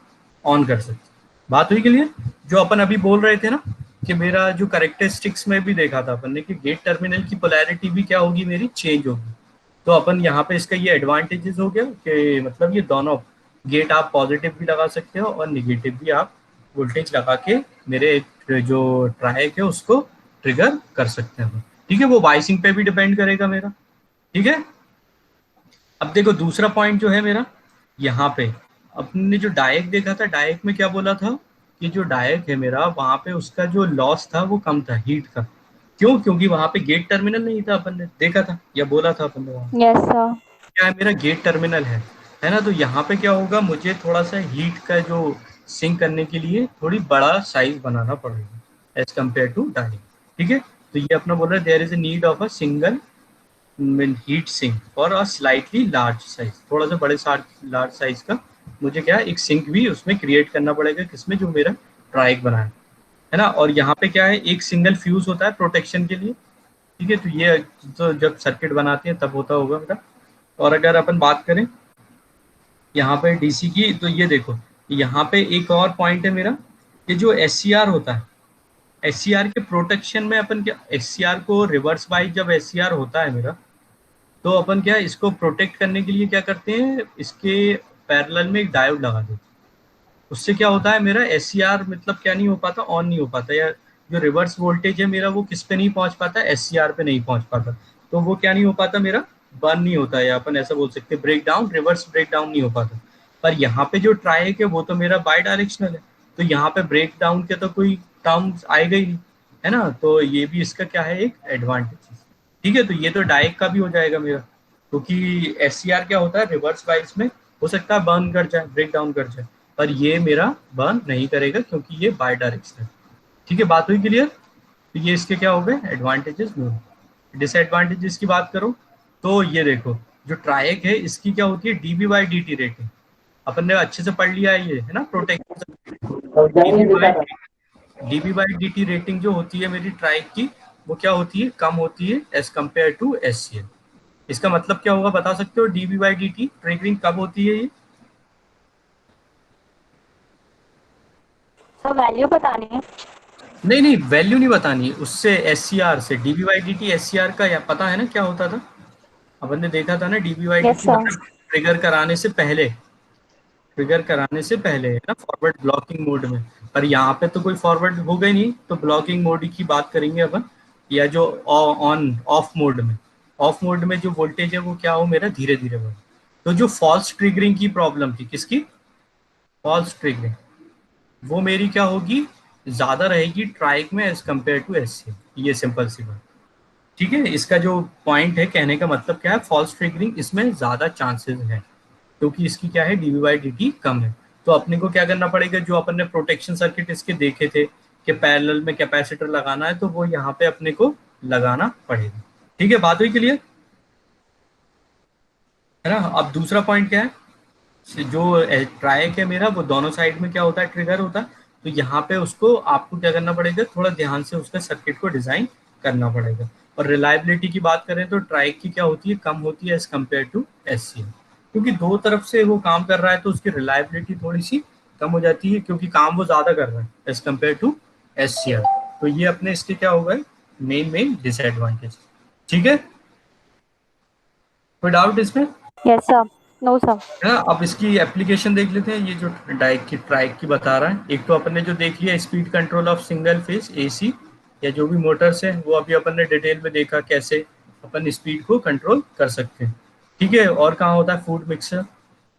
[SPEAKER 1] ऑन कर सकते हैं। बात हुई क्लियर। जो अपन अभी बोल रहे थे ना कि मेरा जो करेक्टरिस्टिक्स में भी देखा था अपन ने कि गेट टर्मिनल की पोलैरिटी भी क्या होगी, मेरी चेंज होगी। तो अपन यहाँ पे इसका ये एडवांटेजेस हो गया कि मतलब ये दोनों गेट आप पॉजिटिव भी लगा सकते हो और निगेटिव भी आप वोल्टेज लगा के मेरे जो ट्राइक है उसको ट्रिगर कर सकते हैं। ठीक है, वो बाइसिंग पे भी डिपेंड करेगा मेरा। ठीक है, अब देखो दूसरा पॉइंट जो है मेरा यहाँ पे, अपने जो डायक देखा था, डायक में क्या बोला था कि जो डायक है मेरा वहां पे उसका जो लॉस था वो कम था हीट का। क्यों, क्योंकि वहां पे गेट टर्मिनल नहीं था, अपन ने देखा था या बोला था अपन ने वहां।
[SPEAKER 3] Yes, sir.
[SPEAKER 1] क्या है, मेरा गेट टर्मिनल है ना। तो यहाँ पे क्या होगा, मुझे थोड़ा सा हीट का जो सिंक करने के लिए थोड़ी बड़ा साइज बनाना पड़ेगा एज कम्पेयर टू डायक। ठीक है, तो ये अपना बोल रहा है there is a need of a single heat sink for a slightly large size, थोड़ा सा बड़े लार्ज साइज का मुझे क्या एक सिंक भी उसमें क्रिएट करना पड़ेगा, किसमें, जो मेरा ट्राइक बना है ना। और यहाँ पे क्या है, एक सिंगल फ्यूज होता है प्रोटेक्शन के लिए। ठीक है, तो ये तो जब सर्किट बनाते हैं तब होता होगा बेटा। और अगर अपन बात करें यहाँ पे डीसी की, तो ये देखो यहाँ पे एक और पॉइंट है मेरा, ये जो SCR होता है, SCR के प्रोटेक्शन में अपन क्या, SCR को रिवर्स बाइज जब SCR होता है मेरा, तो अपन क्या इसको प्रोटेक्ट करने के लिए क्या करते हैं, इसके पैरेलल में एक डायोड लगा देते हैं। उससे क्या होता है, मेरा SCR मतलब क्या नहीं हो पाता, ऑन नहीं हो पाता, या जो रिवर्स वोल्टेज है मेरा वो किस पे नहीं पहुंच पाता, SCR पे नहीं पहुंच पाता। तो वो क्या नहीं हो पाता, मेरा बर्न नहीं होता है, या अपन ऐसा बोल सकते break down, reverse break down नहीं हो पाता। पर यहाँ पे जो ट्राइक है वो तो मेरा बाई डायरेक्शनल है, तो यहाँ पे ब्रेक डाउन के तो कोई टर्म्स आएगा ही नहीं, है ना। तो ये भी इसका क्या है, एक एडवांटेज। ठीक है, तो ये तो डायरेक्ट का भी हो जाएगा मेरा, क्योंकि SCR क्या होता है, रिवर्स बाइस में हो सकता है बर्न कर जाए, ब्रेक डाउन कर जाए, पर ये मेरा बर्न नहीं करेगा क्योंकि ये बाई डायरेक्शनल। ठीक है, बात हुई क्लियर। तो ये इसके क्या हो गए एडवांटेजेस में। डिसएडवांटेजेस की बात करो तो ये देखो, जो ट्राइक है इसकी क्या होती है, DB/DT रेटिंग, अपन ने अच्छे से पढ़ लिया है ये, है ना, प्रोटेक्शन। DB/DT रेटिंग जो होती है मेरी ट्राइक की, वो क्या होती है, कम होती है एज कम्पेयर टू SCL। इसका मतलब क्या होगा बता सकते हो, DB/DT ट्रिगरिंग कब होती है ये,
[SPEAKER 3] So value बतानी है.
[SPEAKER 1] नहीं नहीं वैल्यू नहीं बतानी, उससे SCR से DB/DT SCR का या पता है ना क्या होता था, अपन ने देखा था ना
[SPEAKER 3] Yes,
[SPEAKER 1] DB/DT
[SPEAKER 3] sir.
[SPEAKER 1] मतलब ट्रिगर कराने से पहले है ना, फॉरवर्ड ब्लॉकिंग मोड में। पर यहाँ पे तो कोई फॉरवर्ड हो गई नहीं, तो ब्लॉकिंग मोड की बात करेंगे अपन। या जो ऑन ऑफ मोड में जो वोल्टेज है वो क्या हो मेरा धीरे धीरे बढ़े। तो जो फॉल्स ट्रिगरिंग की प्रॉब्लम थी, किसकी? फॉल्स ट्रिगरिंग, वो मेरी क्या होगी, ज्यादा रहेगी ट्राइक में एज कम्पेयर टू एससी। ये सिंपल सी बात, ठीक है। इसका जो पॉइंट है, कहने का मतलब क्या है, फॉल्स ट्रिगरिंग इसमें ज्यादा चांसेस है क्योंकि इसकी क्या है, डीवी बाई डी टी कम है। तो अपने को क्या करना पड़ेगा, जो अपन ने प्रोटेक्शन सर्किट इसके देखे थे कि पैरेलल में कैपेसिटर लगाना है, तो वो यहाँ पे अपने को लगाना पड़ेगा। ठीक है, बात हुई क्लियर, है ना। अब दूसरा पॉइंट क्या है, जो ट्राइक है मेरा, वो दोनों साइड में क्या होता है, ट्रिगर होता है। तो यहाँ पे उसको आपको क्या करना पड़ेगा, थोड़ा ध्यान से उसका सर्किट को डिजाइन करना पड़ेगा। और रिलायबिलिटी की बात करें तो ट्राइक की क्या होती है, कम होती है एज कम्पेयर टू एससी, क्योंकि दो तरफ से वो काम कर रहा है तो उसकी रिलायबिलिटी थोड़ी सी कम हो जाती है, क्योंकि काम वो ज्यादा कर रहा है एज कम्पेयर टू एससीआर। तो ये अपने इसके क्या होगा, मेन डिसएडवांटेज। ठीक है, कोई डाउट इसमें?
[SPEAKER 3] Yes, sir. No, sir.
[SPEAKER 1] है ना। अब इसकी एप्लीकेशन देख लेते हैं। ये जो डाइक की ट्राइक की बता रहा है, एक तो अपन ने जो देख लिया speed control of single phase AC या जो भी मोटर्स है, वो अभी अपन ने डिटेल में देखा कैसे अपन स्पीड को कंट्रोल कर सकते हैं। ठीक है, और कहाँ होता है, फूड मिक्सर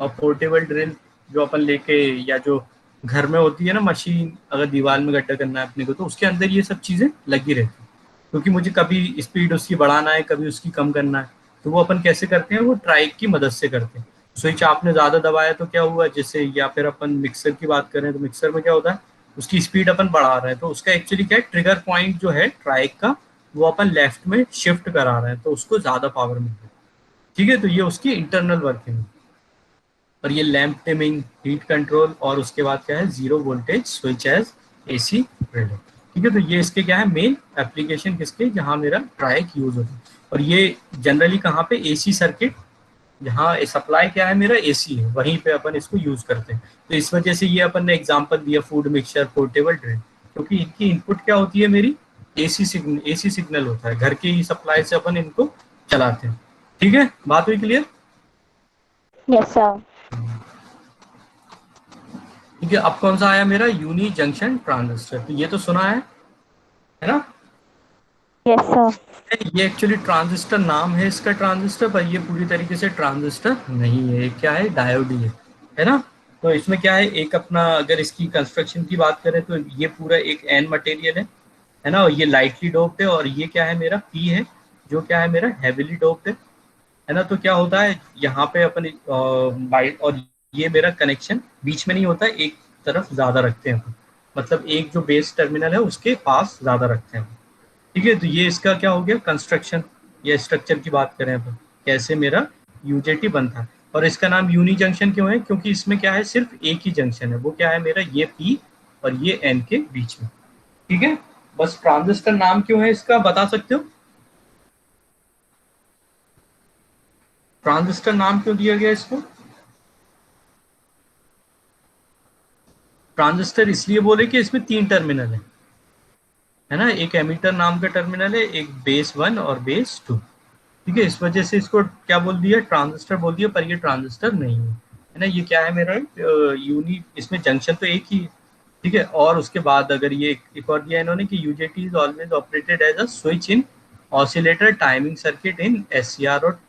[SPEAKER 1] और पोर्टेबल ड्रिल, जो अपन लेके, या जो घर में होती है ना मशीन, अगर दीवार में गड्ढा करना है अपने को, तो उसके अंदर ये सब चीजें लगी रहती है, क्योंकि मुझे कभी स्पीड उसकी बढ़ाना है, कभी उसकी कम करना है। तो वो अपन कैसे करते हैं, वो ट्राइक की मदद से करते हैं। स्विच आपने ज्यादा दबाया तो क्या हुआ, जैसे, या फिर अपन मिक्सर की बात करें तो मिक्सर में क्या होता है, उसकी स्पीड अपन बढ़ा रहे हैं, तो उसका एक्चुअली क्या है, ट्रिगर पॉइंट जो है ट्राइक का, वो अपन लेफ्ट में शिफ्ट करा रहे हैं, तो उसको ज्यादा पावर मिल रही है। ठीक है, तो ये उसकी इंटरनल वर्किंग है। और ये लैंप डिमिंग, हीट कंट्रोल, और उसके बाद क्या है, zero voltage switch as AC relay. ठीक है, तो ये इसके क्या है, मेन एप्लीकेशन किसके, जहां मेरा ट्राइक यूज होता है। और ये जनरली कहाँ पे, एसी सर्किट, जहाँ सप्लाई क्या है मेरा एसी है, वहीं पे अपन इसको यूज करते हैं। तो इस वजह से ये अपन ने एग्जांपल दिया फूड मिक्सचर, पोर्टेबल ड्रिल, क्योंकि इनकी इनपुट क्या होती है मेरी, एसी सिग्नल होता है, घर की सप्लाई से अपन इनको चलाते हैं। ठीक है, बात हुई क्लियर?
[SPEAKER 3] Yes, sir.
[SPEAKER 1] ठीक है, अब कौन सा आया मेरा, यूनी जंक्शन ट्रांजिस्टर। तो ये तो सुना है ना।
[SPEAKER 3] Yes, sir.
[SPEAKER 1] ये एक्चुअली ट्रांजिस्टर नाम है इसका, ट्रांजिस्टर, पर ये पूरी तरीके से ट्रांजिस्टर नहीं है, क्या है, डायोड ही है ना। तो इसमें क्या है, एक अपना, अगर इसकी कंस्ट्रक्शन की बात करें तो ये पूरा एक एन मटेरियल है ना, और ये लाइटली डोप्ड है, और ये क्या है मेरा पी है, जो क्या है मेरा हैवीली डोप्ड है ना। तो क्या होता है यहाँ पे अपन बाइट, और ये मेरा कनेक्शन बीच में नहीं होता, एक तरफ ज्यादा रखते हैं, मतलब एक जो बेस टर्मिनल है उसके पास ज्यादा रखते हैं। ठीक है, तो ये इसका क्या हो गया, कंस्ट्रक्शन या स्ट्रक्चर की बात करें अपन, कैसे मेरा यूजेटी बनता है। और इसका नाम यूनी जंक्शन क्यों है, क्योंकि इसमें क्या है, सिर्फ एक ही जंक्शन है, वो क्या है मेरा, ये पी और ये एन के बीच में। ठीक है, बस ट्रांजिस्टर नाम क्यों है इसका, बता सकते हो? ट्रांजिस्टर नाम क्यों दिया गया इसको? ट्रांजिस्टर इसलिए बोले कि इसमें 3 टर्मिनल है ना, एक एमीटर नाम का टर्मिनल है, एक बेस 1 और बेस 2। ठीक है, इस वजह से इसको क्या बोल दिया, ट्रांजिस्टर बोल दिया, पर ये ट्रांजिस्टर नहीं है ना। ये क्या है मेरा, यूनी, इसमें जंक्शन तो एक ही है। ठीक है, और उसके बाद अगर ये एक और दिया इन्होंने कि UJT is always operated as a switch in oscillator timing circuit in SCR और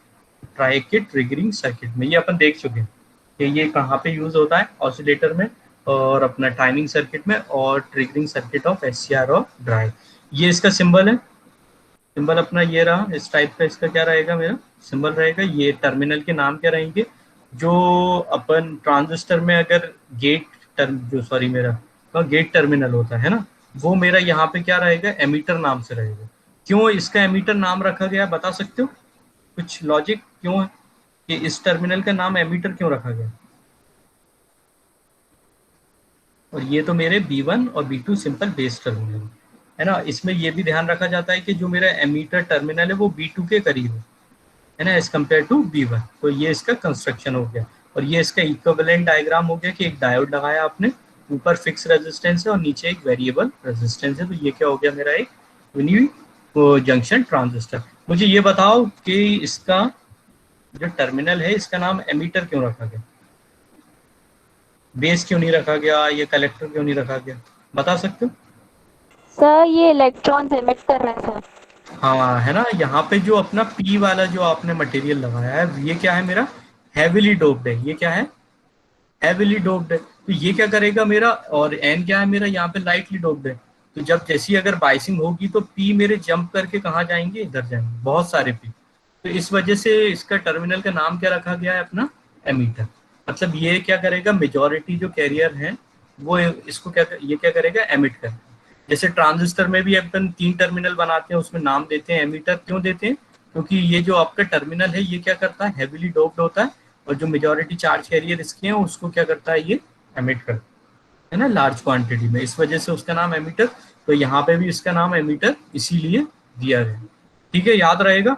[SPEAKER 1] ट्राइक के ट्रिगरिंग सर्किट में। ये अपन देख चुके हैं कि ये कहाँ पे यूज होता है, ऑसिलेटर में, और अपना टाइमिंग सर्किट में, और ट्रिगरिंग सर्किट ऑफ एससीआर और ड्राइव। ये इसका सिंबल है, सिंबल अपना ये रहा, इस टाइप का इसका क्या रहेगा मेरा सिंबल रहेगा। ये टर्मिनल के नाम क्या रहेंगे, जो अपन ट्रांजिस्टर में अगर गेट टर्म, जो सॉरी मेरा गेट टर्मिनल होता है ना, वो मेरा यहाँ पे क्या रहेगा, एमीटर नाम से रहेगा। क्यों इसका एमीटर नाम रखा गया, बता सकते हो? कुछ लॉजिक क्यों है कि इस टर्मिनल का नाम एमीटर क्यों रखा गया? और ये तो मेरे B1 और B2 सिंपल बेस टर्मिनल है ना। इसमें ये भी ध्यान रखा जाता है कि जो मेरा एमीटर टर्मिनल है वो B2 के करीब है ना, एज कम्पेयर टू B1। तो ये इसका कंस्ट्रक्शन हो गया। और ये इसका इक्विवेलेंट डायग्राम हो गया कि एक डायोड लगाया आपने, ऊपर फिक्स रेजिस्टेंस है और नीचे एक वेरिएबल रेजिस्टेंस है। तो ये क्या हो गया मेरा, एक यूनी जंक्शन ट्रांजिस्टर। मुझे ये बताओ कि इसका जो टर्मिनल है इसका नाम एमीटर क्यों रखा गया, बेस क्यों नहीं रखा गया, ये कलेक्टर क्यों नहीं रखा गया, बता सकते हो?
[SPEAKER 3] सर ये इलेक्ट्रॉन्स एमिट कर रहे हैं सर।
[SPEAKER 1] हाँ है ना, यहाँ पे जो अपना पी वाला जो आपने मटेरियल लगाया है ये क्या है मेरा, हैविली डोप्ड है। ये क्या है, हैविली डोप्ड है। तो ये क्या करेगा मेरा, और एन क्या है मेरा यहाँ पे लाइटली डोप्ड है। तो जब जैसी अगर बाइसिंग होगी तो पी मेरे जंप करके कहाँ जाएंगे, इधर जाएंगे, बहुत सारे पी। तो इस वजह से इसका टर्मिनल का नाम क्या रखा गया है अपना, एमीटर। मतलब ये क्या करेगा, मेजोरिटी जो कैरियर है वो इसको क्या, ये क्या करेगा, एमिट कर। जैसे ट्रांजिस्टर में भी अपन 3 टर्मिनल बनाते हैं, उसमें नाम देते हैं एमीटर, क्यों देते हैं, क्योंकि ये जो आपका टर्मिनल है ये क्या करता है, हैवीली डोप्ड होता है, और जो मेजोरिटी चार्ज कैरियर इसके हैं उसको क्या करता है, ये एमिट करता है ना लार्ज क्वांटिटी में, इस वजह से उसका नाम एमीटर। तो यहाँ पे भी इसका नाम एमीटर इसीलिए दिया गया। ठीक है, याद रहेगा।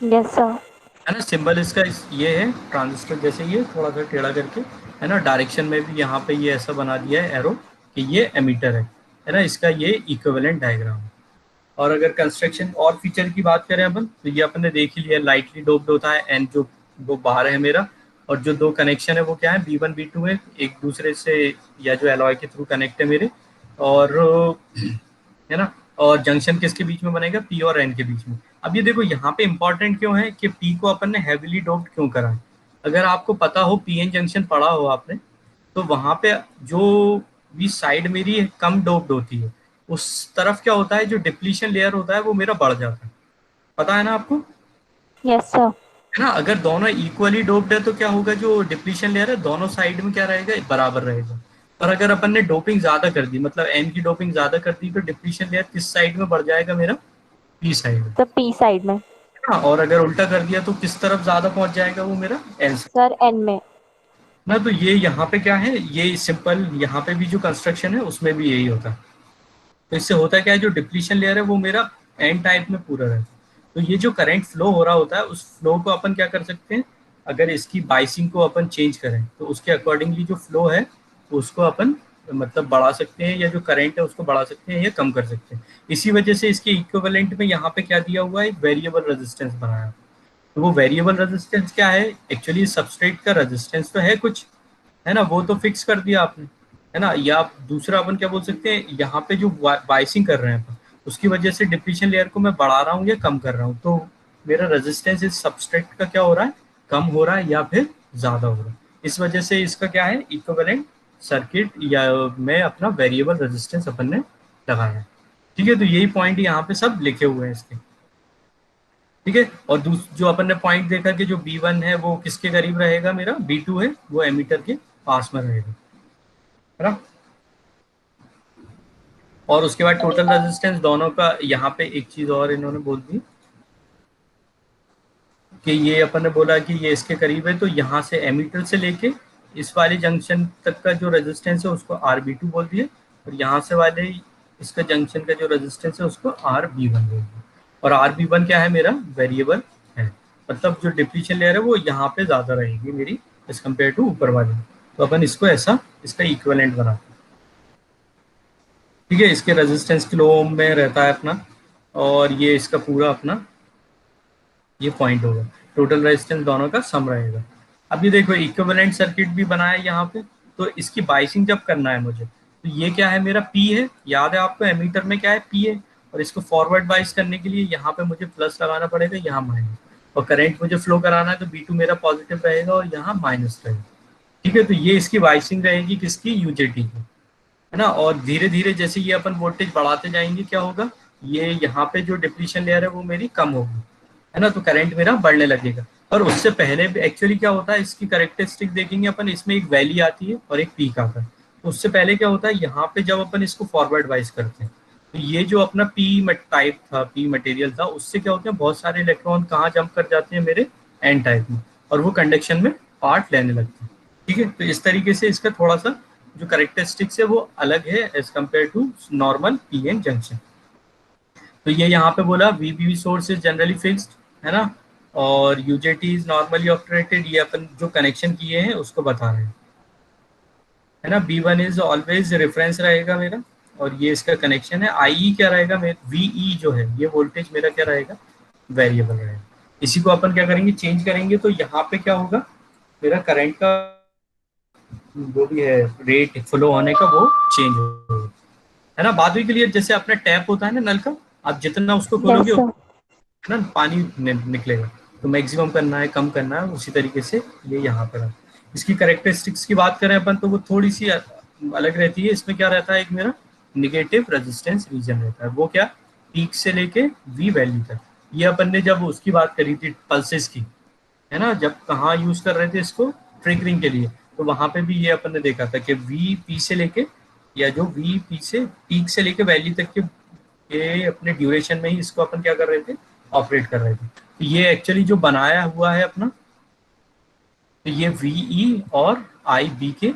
[SPEAKER 3] Yes sir.
[SPEAKER 1] है ना, सिंबल इसका ये है ट्रांजिस्टर जैसे, ये थोड़ा सा टेढ़ा करके, है ना, डायरेक्शन में भी यहाँ पे ये ऐसा बना दिया है एरो कि ये एमीटर है ना, इसका ये इक्विवेलेंट डायग्राम। और अगर कंस्ट्रक्शन और फीचर की बात करें अपन, तो ये अपन ने देख ही लिया, लाइटली डोप्ड होता है, एंड जो वो बाहर है मेरा, और जो दो कनेक्शन है वो क्या है, B1 B2 है, एक दूसरे से, या जो एलॉय के थ्रू कनेक्ट है मेरे। और है ना, और जंक्शन किसके बीच में बनेगा, पी और एन के बीच में। अब ये देखो यहाँ पे इंपॉर्टेंट क्यों है कि पी को अपन ने हैविली डोप्ड क्यों करा है। अगर आपको पता हो पी एन जंक्शन पढ़ा हो आपने, तो वहां पे जो भी साइड मेरी कम डोप्ड होती है, उस तरफ क्या होता है, जो डिप्लीशन लेयर होता है वो मेरा बढ़ जाता है। पता है ना आपको,
[SPEAKER 3] यस सर।
[SPEAKER 1] है ना। अगर दोनों इक्वली डोप्ड है तो क्या होगा, जो डिप्लीशन लेयर है दोनों साइड में क्या रहेगा, बराबर रहेगा। और अगर अपन ने डोपिंग ज्यादा कर दी, मतलब एन की डोपिंग ज्यादा कर दी, तो डिप्लीशन लेयर किस साइड में बढ़ जाएगा मेरा, पी साइड में।
[SPEAKER 3] सर पी साइड में।
[SPEAKER 1] हाँ, और अगर उल्टा कर दिया तो किस तरफ ज्यादा पहुंच जाएगा वो मेरा, एन साइड
[SPEAKER 3] सर एन में।
[SPEAKER 1] ना। तो ये यहाँ पे क्या है, ये सिंपल, यहाँ पे भी जो कंस्ट्रक्शन है उसमें भी यही होता है। तो इससे होता क्या है, जो डिप्लीशन लेयर है वो मेरा एन टाइप में पूरा रहता है। तो ये जो करंट फ्लो हो रहा होता है, उस फ्लो को अपन क्या कर सकते हैं, अगर इसकी बाइसिंग को अपन चेंज करें तो उसके अकॉर्डिंगली जो फ्लो है उसको अपन मतलब बढ़ा सकते हैं, या जो करंट है उसको बढ़ा सकते हैं या कम कर सकते हैं। इसी वजह से इसके इक्विवेलेंट में यहाँ पे क्या दिया हुआ है, एक वेरिएबल रेजिस्टेंस बनाया। तो वो वेरिएबल रेजिस्टेंस क्या है, एक्चुअली सबस्ट्रेट का रेजिस्टेंस तो है कुछ, है ना, वो तो फिक्स कर दिया आपने, है ना। या दूसरा अपन क्या बोल सकते हैं, यहाँ पे जो बाइसिंग कर रहे हैं अपन, उसकी वजह से डिप्लीशन लेयर को मैं बढ़ा रहा हूँ या कम कर रहा हूँ, तो मेरा रेजिस्टेंस इस सबस्ट्रेट का क्या हो रहा है, कम हो रहा है या फिर ज्यादा हो रहा है। इस वजह से इसका क्या है, इक्विवेलेंट सर्किट या में अपना वेरिएबल रेजिस्टेंस अपन ने लगाया है। ठीक है, तो यही पॉइंट यहाँ पे सब लिखे हुए हैं इसके। ठीक है, और जो अपन ने पॉइंट देखा कि जो B1 है वो किसके करीब रहेगा, मेरा B2 है वो एमीटर के पास में रहेगा, है ना। और उसके बाद टोटल रेजिस्टेंस दोनों का, यहाँ पे एक चीज और इन्होंने बोल दी कि ये अपन ने बोला कि ये इसके करीब है, तो यहाँ से एमीटर से लेके इस वाले जंक्शन तक का जो रेजिस्टेंस है उसको RB2 बोल दिए, और यहाँ से वाले इसका जंक्शन का जो रेजिस्टेंस है उसको RB1 बोल दिया। और RB1 क्या है मेरा, वेरिएबल है, मतलब जो डिप्लीशन लेयर है वो यहाँ पे ज्यादा रहेगी मेरी एज कम्पेयर टू ऊपर वाले। तो अपन इसको ऐसा इसका इक्विवेलेंट बनाते हैं। ठीक है, इसके रेजिस्टेंस किलो ओम में रहता है अपना, और ये इसका पूरा अपना ये पॉइंट होगा, टोटल रेजिस्टेंस दोनों का सम रहेगा। अभी देखो इक्विवेलेंट सर्किट भी बनाया है यहाँ पे, तो इसकी बाइसिंग जब करना है मुझे, तो ये क्या है मेरा पी है, याद है आपको एमीटर में क्या है, पी है। और इसको फॉरवर्ड बाइस करने के लिए यहाँ पे मुझे प्लस लगाना पड़ेगा, यहाँ माइनस। और करंट मुझे फ्लो कराना है तो B2 मेरा पॉजिटिव रहेगा और यहाँ माइनस रहेगा। ठीक है, तो ये इसकी बाइसिंग रहेगी किसकी, यूजेटी की, है ना। और धीरे धीरे जैसे ये अपन वोल्टेज बढ़ाते जाएंगे क्या होगा, ये यहाँ पे जो डिप्लीशन लेयर है वो मेरी कम होगी, है ना, तो करंट मेरा बढ़ने लगेगा। और उससे पहले भी एक्चुअली क्या होता है, इसकी करेक्टरिस्टिक देखेंगे अपन, इसमें एक वैली आती है और एक पीक आता है। तो उससे पहले क्या होता है, यहाँ पे जब अपन इसको फॉरवर्ड वाइज करते हैं, तो ये जो अपना पी टाइप था, पी मटेरियल था, उससे क्या होता है, बहुत सारे इलेक्ट्रॉन कहाँ जंप कर जाते हैं मेरे एन टाइप में, और वो कंडक्शन में पार्ट लेने लगते हैं। ठीक है, तो इस तरीके से इसका थोड़ा सा जो करेक्टरिस्टिक्स है वो अलग है as compare to normal P N junction. तो ये यहाँ पे बोला VBB source is generally fixed, है ना, और UJT इज नॉर्मली ऑपरेटेड, ये अपन जो कनेक्शन किए हैं उसको बता रहे हैं, है ना। B1 इज ऑलवेज रेफरेंस रहेगा मेरा, और ये इसका कनेक्शन है। IE क्या रहेगा, मेरा VE जो है ये वोल्टेज मेरा क्या रहेगा, वेरिएबल रहेगा। इसी को अपन क्या करेंगे, चेंज करेंगे, तो यहाँ पे क्या होगा, मेरा करंट का जो भी है रेट फ्लो होने का वो चेंज होगा, है ना। बात हुई क्लियर। जैसे अपना टैप होता है ना नल का, आप जितना उसको
[SPEAKER 3] Yes,
[SPEAKER 1] खोलोगे
[SPEAKER 3] sir.
[SPEAKER 1] ना पानी निकलेगा। तो मैक्सिमम करना है, कम करना है, उसी तरीके से ये यहाँ पर है। इसकी करेक्टरिस्टिक्स की बात करें अपन तो वो थोड़ी सी अलग रहती है। इसमें क्या रहता है, एक मेरा निगेटिव रेजिस्टेंस रीजन रहता है। वो क्या, पीक से लेके वी वैल्यू तक। ये अपन ने जब उसकी बात करी थी पल्सेस की, है ना, जब कहाँ यूज कर रहे थे इसको, ट्रिगरिंग के लिए, तो वहां पे भी ये अपन ने देखा था कि वी पी से लेके, या जो वी पी से पीक से लेके वैल्यू तक के ये अपने ड्यूरेशन में ही इसको अपन क्या कर रहे थे, ऑपरेट कर रहे थे। तो ये एक्चुअली जो बनाया हुआ है अपना, तो ये वीई और आई बी के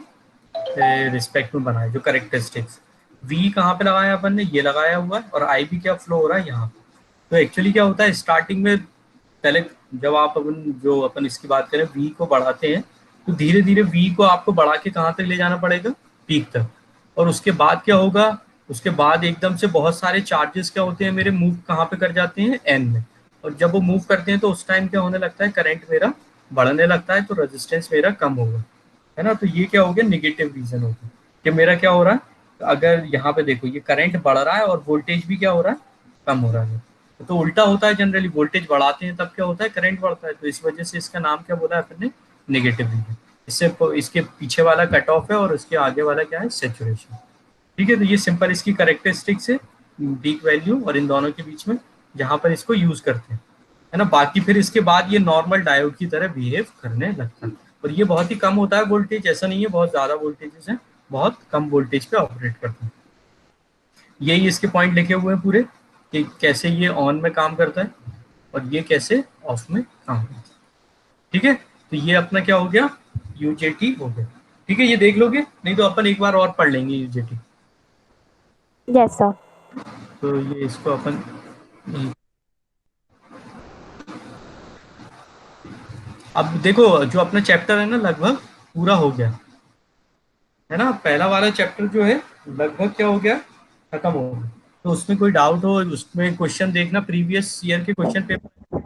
[SPEAKER 1] रिस्पेक्ट में बना है जो करेक्टरिस्टिक्स। वी कहाँ पे लगाया अपन ने, ये लगाया हुआ है, और आई बी क्या फ्लो हो रहा है यहाँ पे। तो एक्चुअली क्या होता है स्टार्टिंग में, पहले जब आप अपन इसकी बात करें वी को बढ़ाते हैं, तो धीरे धीरे वी को आपको बढ़ा के कहाँ तक ले जाना पड़ेगा, पीक तक। और उसके बाद क्या होगा, उसके बाद एकदम से बहुत सारे चार्जेस क्या होते हैं मेरे, मूव कहाँ पे कर जाते हैं, एन में। और जब वो मूव करते हैं तो उस टाइम क्या होने लगता है, करंट मेरा बढ़ने लगता है, तो रेजिस्टेंस मेरा कम होगा, है ना। तो ये क्या हो गया, निगेटिव रीजन हो गया कि मेरा क्या हो रहा है। अगर यहाँ पे देखो ये करंट बढ़ रहा है और वोल्टेज भी क्या हो रहा है, कम हो रहा है। तो उल्टा होता है जनरली, वोल्टेज बढ़ाते हैं तब क्या होता है, करंट बढ़ता है। तो इस वजह से इसका नाम क्या बोला है अपन ने, नेगेटिव रीजन। इससे इसके पीछे वाला कट ऑफ है और इसके आगे वाला क्या है, सेचुरेशन। ठीक है। तो ये सिंपल इसकी करेक्टरिस्टिक्स है, पीक वैल्यू और इन दोनों के बीच में जहां पर इसको यूज करते हैं, है ना। बाकी फिर इसके बाद ये नॉर्मल डायोड की तरह बिहेव करने लगता है। और ये बहुत ही कम होता है वोल्टेज, ऐसा नहीं है बहुत ज्यादा वोल्टेजेस है, बहुत कम वोल्टेज पे ऑपरेट करता है। यही इसके पॉइंट लिखे हुए हैं पूरे, कि कैसे ये ऑन में काम करता है और ये कैसे ऑफ में काम करता है। ठीक है। तो ये अपना क्या हो गया, यूजेटी हो गया। ठीक है, ये देख लोगे, नहीं तो अपन एक बार और पढ़ लेंगे यूजेटी।
[SPEAKER 3] Yes, sir.
[SPEAKER 1] तो ये इसको अपन, अब देखो जो अपना चैप्टर है ना लगभग पूरा हो गया, है ना। पहला वाला चैप्टर जो है लगभग क्या हो गया, खत्म हो गया। तो उसमें कोई डाउट हो, उसमें क्वेश्चन देखना प्रीवियस ईयर के क्वेश्चन पेपर